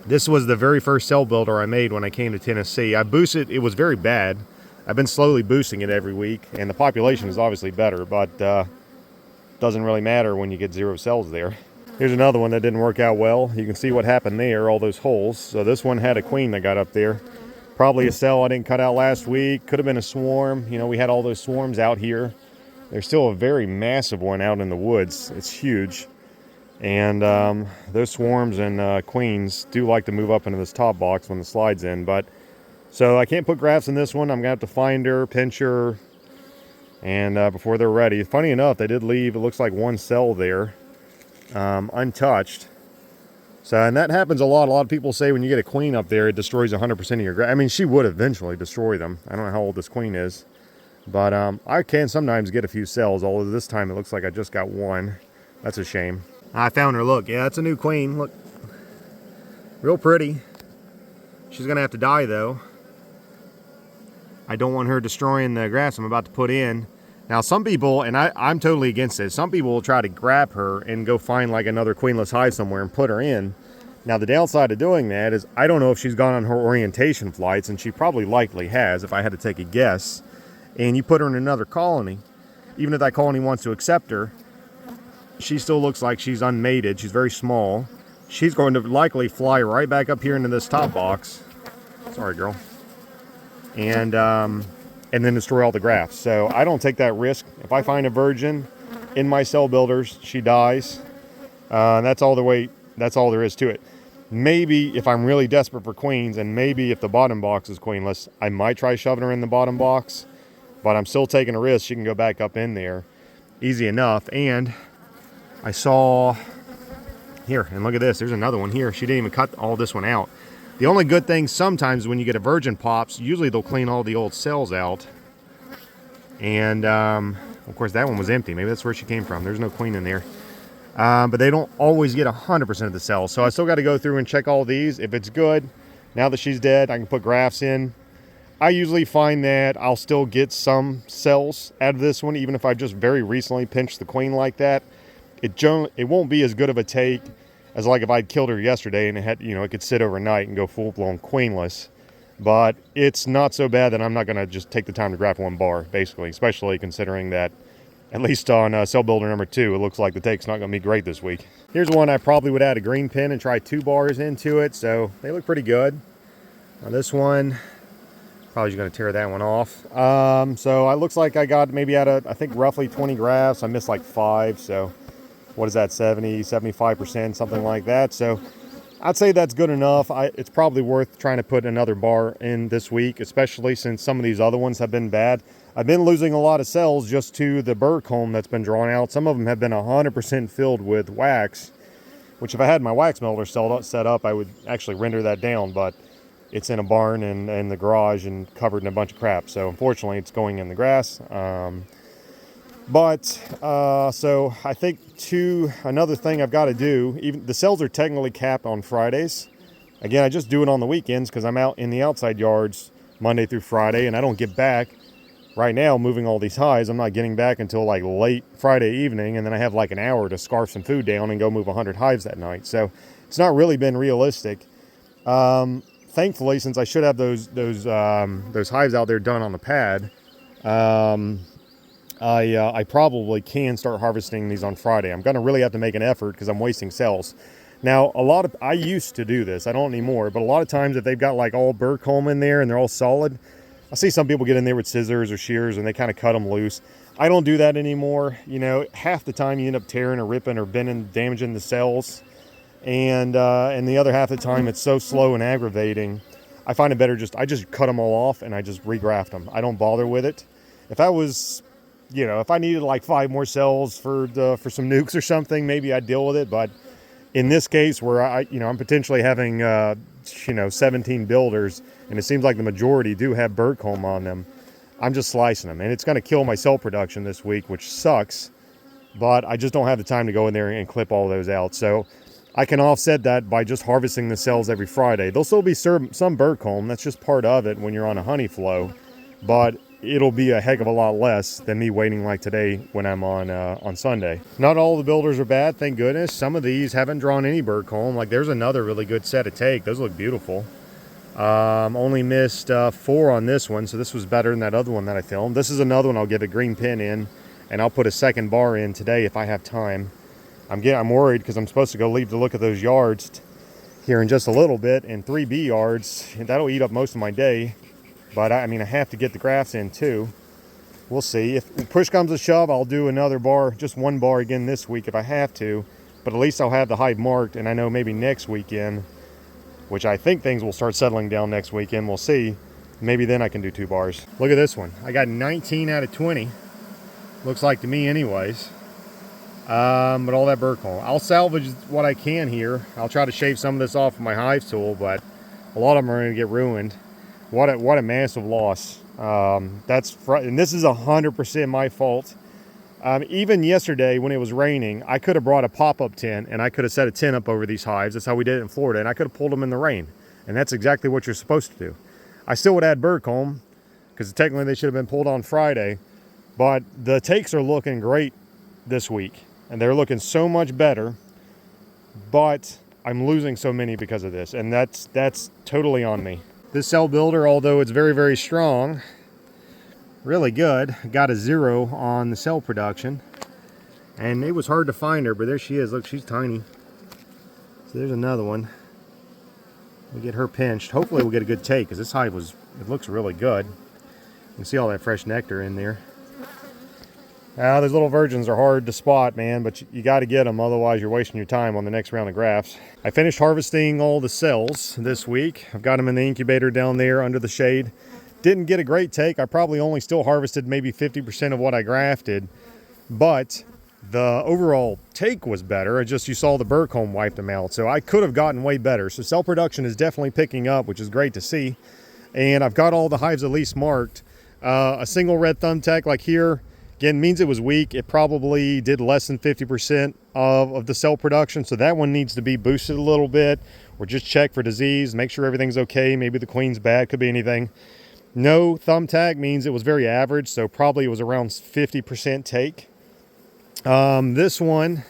Speaker 2: This was the very first cell builder I made when I came to Tennessee. I boosted it was very bad. I've been slowly boosting it every week, and the population is obviously better, but doesn't really matter when you get 0 cells there. Here's another one that didn't work out well. You can see what happened there, all those holes. So this one had a queen that got up there. Probably a cell I didn't cut out last week. Could have been a swarm. You know, we had all those swarms out here. There's still a very massive one out in the woods. It's huge. And those swarms and queens do like to move up into this top box when the slide's in. But so I can't put grafts in this one. I'm going to have to find her, pinch her, and before they're ready. Funny enough, they did leave, it looks like 1 cell there, untouched. So, and that happens a lot. A lot of people say when you get a queen up there, it destroys 100% of your grafts. I mean, she would eventually destroy them. I don't know how old this queen is. But I can sometimes get a few cells, although this time it looks like I just got 1. That's a shame. I found her. Look, yeah, it's a new queen. Look, real pretty. She's going to have to die, though. I don't want her destroying the grafts I'm about to put in. Now, some people, and I'm totally against this, some people will try to grab her and go find like another queenless hive somewhere and put her in. Now, the downside of doing that is I don't know if she's gone on her orientation flights, and she probably likely has, if I had to take a guess. And you put her in another colony, even if that colony wants to accept her, she still looks like she's unmated. She's very small. She's going to likely fly right back up here into this top box. Sorry, girl. And then destroy all the grafts. So I don't take that risk. If I find a virgin in my cell builders, she dies. That's all there is to it. Maybe if I'm really desperate for queens, and maybe if the bottom box is queenless, I might try shoving her in the bottom box. But I'm still taking a risk. She can go back up in there easy enough. And I saw here, and look at this. There's another one here. She didn't even cut all this one out. The only good thing sometimes when you get a virgin pops, usually they'll clean all the old cells out. And of course that one was empty. Maybe that's where she came from. There's no queen in there. But they don't always get 100% of the cells. So I still got to go through and check all these. If it's good, now that she's dead, I can put grafts in. I usually find that I'll still get some cells out of this one, even if I just very recently pinched the queen like that. It won't be as good of a take as like if I'd killed her yesterday and it had, you know, it could sit overnight and go full-blown queenless. But it's not so bad that I'm not going to just take the time to graft one bar, basically, especially considering that at least on cell builder number 2, it looks like the take's not going to be great this week. Here's one I probably would add a green pin and try 2 bars into it, so they look pretty good. Now this one, probably just going to tear that one off. So it looks like I got maybe out of, I think, roughly 20 grafts. I missed like 5, so what is that, 70, 75%, something like that. So I'd say that's good enough. It's probably worth trying to put another bar in this week, especially since some of these other ones have been bad. I've been losing a lot of cells just to the burr comb that's been drawn out. Some of them have been 100% filled with wax, which if I had my wax melter set up, I would actually render that down, but it's in a barn and the garage and covered in a bunch of crap. So unfortunately, it's going in the grass. So I think another thing I've got to do, even the cells are technically capped on Fridays. Again, I just do it on the weekends because I'm out in the outside yards Monday through Friday, and I don't get back. Right now, moving all these hives, I'm not getting back until like late Friday evening, and then I have like an hour to scarf some food down and go move 100 hives that night. So it's not really been realistic. Thankfully, since I should have those hives out there done on the pad, I probably can start harvesting these on Friday. I'm going to really have to make an effort because I'm wasting cells. Now, I used to do this. I don't anymore, but a lot of times if they've got like all burr comb in there and they're all solid, I see some people get in there with scissors or shears and they kind of cut them loose. I don't do that anymore. You know, half the time you end up tearing or ripping or bending, damaging the cells. And the other half of the time it's so slow and aggravating. I find it better I just cut them all off and I just regraft them. I don't bother with it. If I was, you know, if I needed like 5 more cells for some nukes or something, maybe I'd deal with it. But in this case where I'm potentially having, 17 builders, and it seems like the majority do have burr comb on them, I'm just slicing them. And it's going to kill my cell production this week, which sucks. But I just don't have the time to go in there and clip all those out. So I can offset that by just harvesting the cells every Friday. There'll still be some burr comb. That's just part of it when you're on a honey flow. But it'll be a heck of a lot less than me waiting like today when I'm on Sunday. Not all the builders are bad, thank goodness. Some of these haven't drawn any burr comb. Like there's another really good set of take. Those look beautiful. Only missed 4 on this one, so this was better than that other one that I filmed. This is another one I'll give a green pin in, and I'll put a second bar in today if I have time. I'm worried because I'm supposed to go leave to look at those yards here in just a little bit, and 3 bee yards, and that'll eat up most of my day. But I have to get the grafts in too. We'll see. If push comes to shove, I'll do another bar, just 1 bar again this week if I have to. But at least I'll have the hive marked, and I know maybe next weekend, which I think things will start settling down next weekend. We'll see. Maybe then I can do 2 bars. Look at this one. I got 19 out of 20. Looks like to me anyways. But all that burr comb. I'll salvage what I can here. I'll try to shave some of this off with my hive tool, but a lot of them are going to get ruined. What a massive loss. And this is 100% my fault. Even yesterday when it was raining, I could have brought a pop-up tent and I could have set a tent up over these hives. That's how we did it in Florida, and I could have pulled them in the rain. And that's exactly what you're supposed to do. I still would add burr comb because technically they should have been pulled on Friday, but the takes are looking great this week and they're looking so much better, but I'm losing so many because of this, and that's totally on me. This cell builder, although it's very, very strong, really good, got a 0 on the cell production. And it was hard to find her, but there she is. Look, she's tiny. So there's another one. We'll get her pinched. Hopefully we'll get a good take, because this hive it looks really good. You can see all that fresh nectar in there. Now, those little virgins are hard to spot, man, but you got to get them, otherwise you're wasting your time on the next round of grafts. I finished harvesting all the cells this week. I've got them in the incubator down there under the shade. Didn't get a great take. I probably only still harvested maybe 50% of what I grafted, but the overall take was better. You saw the burr comb wiped them out, so I could have gotten way better. So cell production is definitely picking up, which is great to see. And I've got all the hives at least marked. A single red thumbtack like here, again, means it was weak. It probably did less than 50% of the cell production, so that one needs to be boosted a little bit, or just check for disease, make sure everything's okay. Maybe the queen's bad, could be anything. No thumbtack means it was very average, so probably it was around 50% take. This one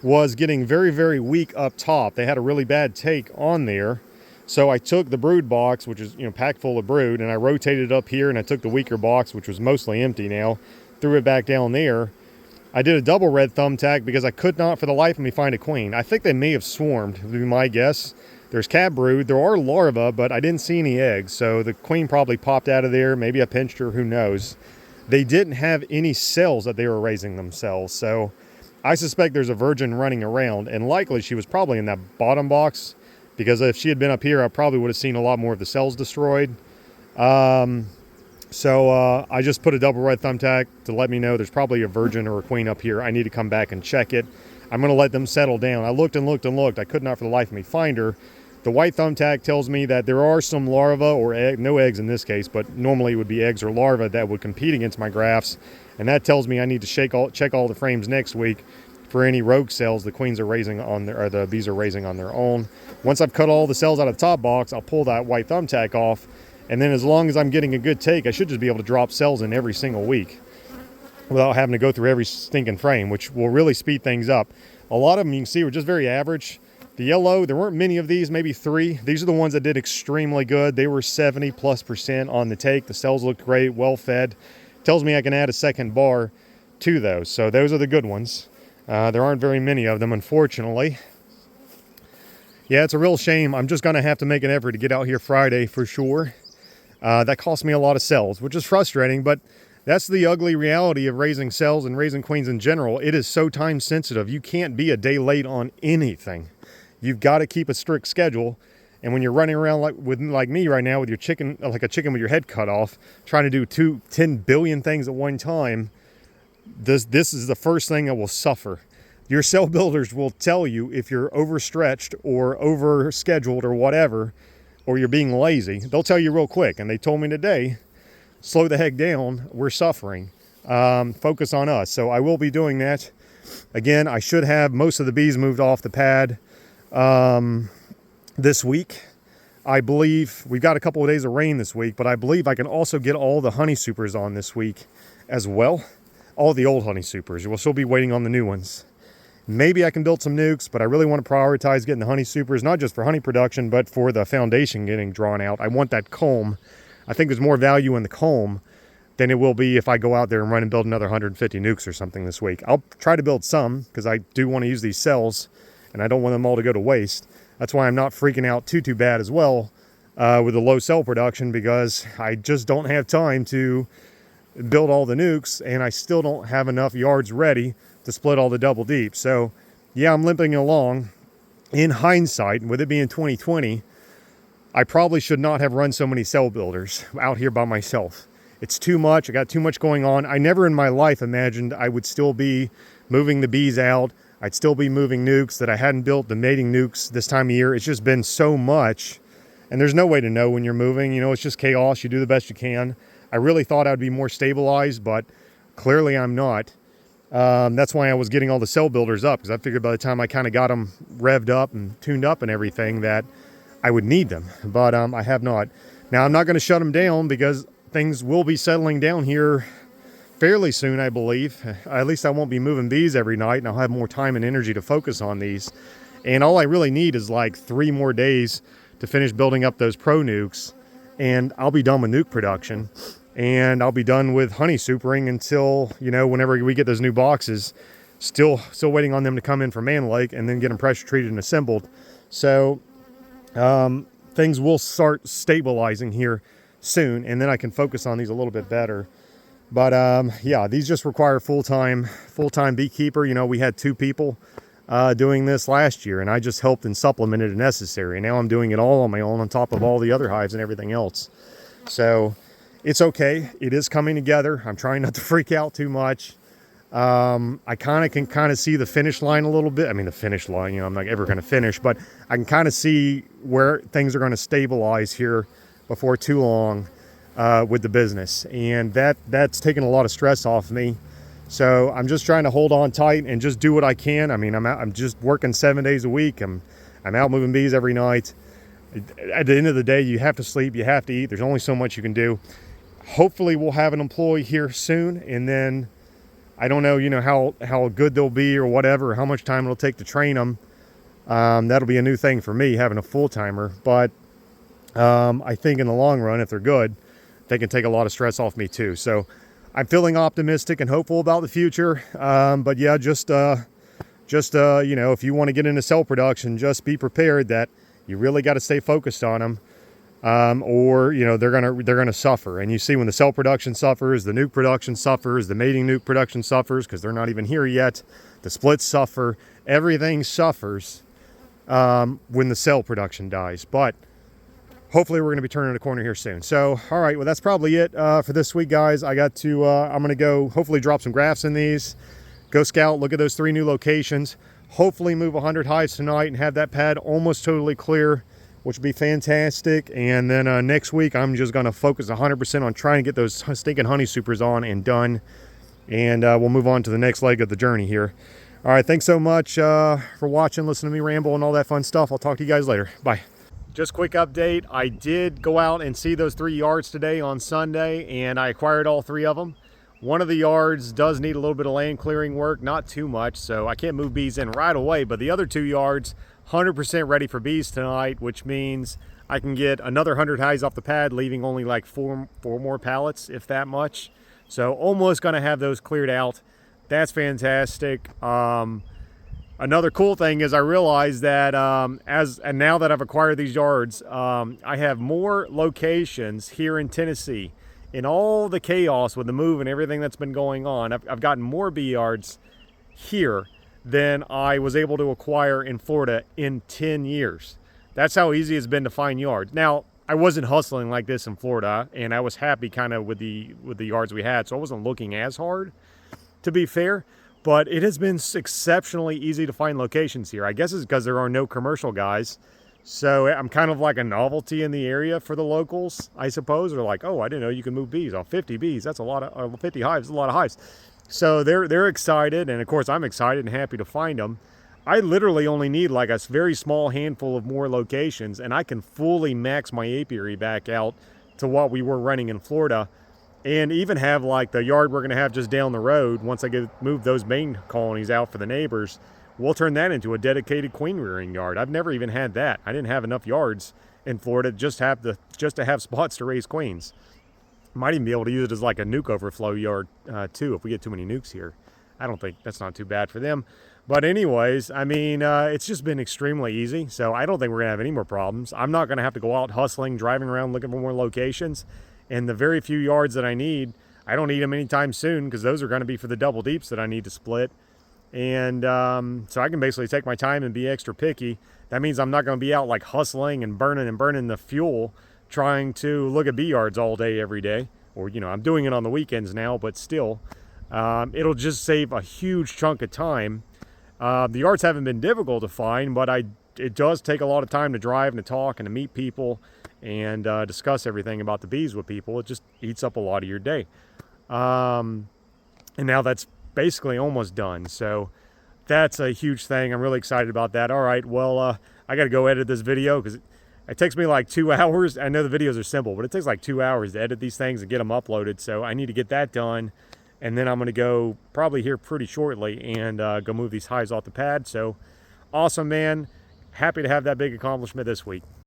Speaker 2: was getting very, very weak up top. They had a really bad take on there. So I took the brood box, which is, packed full of brood, and I rotated it up here, and I took the weaker box, which was mostly empty now, threw it back down there. I did a double red thumbtack because I could not for the life of me find a queen. I think they may have swarmed, would be my guess. There's cat brood, there are larvae, but I didn't see any eggs, so the queen probably popped out of there. Maybe I pinched her, who knows. They didn't have any cells that they were raising themselves, so I suspect there's a virgin running around, and likely she was probably in that bottom box, because if she had been up here, I probably would have seen a lot more of the cells destroyed. I just put a double red thumbtack to let me know there's probably a virgin or a queen up here. I need to come back and check it. I'm going to let them settle down. I looked and looked and looked. I could not for the life of me find her. The white thumbtack tells me that there are some larvae, or no eggs in this case, but normally it would be eggs or larvae that would compete against my grafts. And that tells me I need to check all the frames next week for any rogue cells the queens are raising on their, or the bees are raising on their own. Once I've cut all the cells out of the top box, I'll pull that white thumbtack off. And then as long as I'm getting a good take, I should just be able to drop cells in every single week without having to go through every stinking frame, which will really speed things up. A lot of them you can see were just very average. The yellow, there weren't many of these, maybe 3. These are the ones that did extremely good. They were 70+% on the take. The cells looked great, well fed. Tells me I can add a second bar to those. So those are the good ones. There aren't very many of them, unfortunately. Yeah, it's a real shame. I'm just going to have to make an effort to get out here Friday for sure. That cost me a lot of cells, which is frustrating, but that's the ugly reality of raising cells and raising queens in general. It is so time sensitive. You can't be a day late on anything. You've got to keep a strict schedule. And when you're running around like me right now with your chicken, like a chicken with your head cut off, trying to do 10 billion things at one time, this is the first thing that will suffer. Your cell builders will tell you if you're overstretched or overscheduled or whatever, or you're being lazy. They'll tell you real quick. And they told me today, slow the heck down. We're suffering. Focus on us. So I will be doing that. Again, I should have most of the bees moved off the pad this week. I believe we've got a couple of days of rain this week, but I believe I can also get all the honey supers on this week as well. All the old honey supers. We'll still be waiting on the new ones. Maybe I can build some nukes, but I really want to prioritize getting the honey supers, not just for honey production, but for the foundation getting drawn out. I want that comb. I think there's more value in the comb than it will be if I go out there and run and build another 150 nukes or something this week. I'll try to build some because I do want to use these cells and I don't want them all to go to waste. That's why I'm not freaking out too bad as well with the low cell production, because I just don't have time to build all the nukes and I still don't have enough yards ready to split all the double deep. So yeah, I'm limping along. In hindsight, with it being 2020, I probably should not have run so many cell builders out here by myself. It's too much. I got too much going on. I never in my life imagined I would still be moving the bees out. I'd still be moving nukes, that I hadn't built the mating nukes this time of year. It's just been so much, and there's no way to know when you're moving. It's just chaos. You do the best you can. I really thought I'd be more stabilized, but clearly I'm not. That's why I was getting all the cell builders up, because I figured by the time I kind of got them revved up and tuned up and everything that I would need them, but I have not. Now, I'm not going to shut them down because things will be settling down here fairly soon, I believe. At least I won't be moving bees every night, and I'll have more time and energy to focus on these. And all I really need is like 3 more days to finish building up those pro nukes, and I'll be done with nuke production. And I'll be done with honey supering until, whenever we get those new boxes. Still waiting on them to come in from Man Lake and then get them pressure treated and assembled. So things will start stabilizing here soon, and then I can focus on these a little bit better. But yeah, these just require full-time beekeeper. We had 2 people doing this last year, and I just helped and supplemented if necessary. And now I'm doing it all on my own on top of all the other hives and everything else. So it's okay. It is coming together. I'm trying not to freak out too much. I can see the finish line a little bit. I mean, the finish line, I'm not ever going to finish, but I can kind of see where things are going to stabilize here before too long with the business. And that's taken a lot of stress off me. So I'm just trying to hold on tight and just do what I can. I mean, I'm just working 7 days a week. I'm out moving bees every night. At the end of the day, you have to sleep, you have to eat. There's only so much you can do. Hopefully we'll have an employee here soon, and then I don't know, you know, how good they'll be or whatever, how much time it'll take to train them. That'll be a new thing for me, having a full-timer. But I think in the long run, if they're good, they can take a lot of stress off me too. So I'm feeling optimistic and hopeful about the future. But yeah, just you know, if you want to get into cell production, just be prepared that you really got to stay focused on them. Or you know, they're gonna suffer. And you see, when the cell production suffers, the nuke production suffers, the mating nuke production suffers because they're not even here yet. The splits suffer. Everything suffers when the cell production dies. But hopefully we're going to be turning a corner here soon. So, all right, well, that's probably it for this week, guys. I got to, I'm going to go hopefully drop some grafts in these, go scout, look at those 3 new locations, hopefully move 100 hives tonight and have that pad almost totally clear, which would be fantastic. And then next week, I'm just going to focus 100% on trying to get those stinking honey supers on and done. And we'll move on to the next leg of the journey here. All right, thanks so much for watching, listening to me ramble and all that fun stuff. I'll talk to you guys later. Bye. Just quick update. I did go out and see those 3 yards today on Sunday, and I acquired all 3 of them. One of the yards does need a little bit of land clearing work, not too much, so I can't move bees in right away, but the other 2 yards, 100% ready for bees tonight, which means I can get another 100 hives off the pad, leaving only like 4 more pallets, if that much. So almost going to have those cleared out. That's fantastic. Another cool thing is I realized that and now that I've acquired these yards, I have more locations here in Tennessee. In all the chaos with the move and everything that's been going on, I've gotten more bee yards here than I was able to acquire in Florida in 10 years. That's how easy it's been to find yards. Now, I wasn't hustling like this in Florida, and I was happy kind of with the yards we had, so I wasn't looking as hard, to be fair. But it has been exceptionally easy to find locations here. I guess it's because there are no commercial guys. So I'm kind of like a novelty in the area for the locals, I suppose. They're like, oh, I didn't know you could move bees. Oh, 50 bees, that's a lot of, 50 hives, that's a lot of hives. So they're excited, and of course I'm excited and happy to find them. I literally only need like a very small handful of more locations, and I can fully max my apiary back out to what we were running in Florida. And even have like the yard we're going to have just down the road, once I move those main colonies out for the neighbors, we'll turn that into a dedicated queen rearing yard. I've never even had that. I didn't have enough yards in Florida just to have spots to raise queens. Might even be able to use it as like a nuke overflow yard too if we get too many nukes here. I don't think that's not too bad for them. But anyways, I mean, it's just been extremely easy. So I don't think we're going to have any more problems. I'm not going to have to go out hustling, driving around looking for more locations. And the very few yards that I need, I don't need them anytime soon because those are going to be for the double deeps that I need to split. And so I can basically take my time and be extra picky. That means I'm not going to be out like hustling and burning the fuel trying to look at bee yards all day, every day. Or, you know, I'm doing it on the weekends now, but still, it'll just save a huge chunk of time. The yards haven't been difficult to find, but it does take a lot of time to drive and to talk and to meet people and discuss everything about the bees with people. It just eats up a lot of your day. And now that's basically almost done. So that's a huge thing. I'm really excited about that. All right, well, I got to go edit this video because it takes me like 2 hours. I know the videos are simple, but it takes like 2 hours to edit these things and get them uploaded. So I need to get that done. And then I'm going to go probably here pretty shortly and go move these hives off the pad. So awesome, man. Happy to have that big accomplishment this week.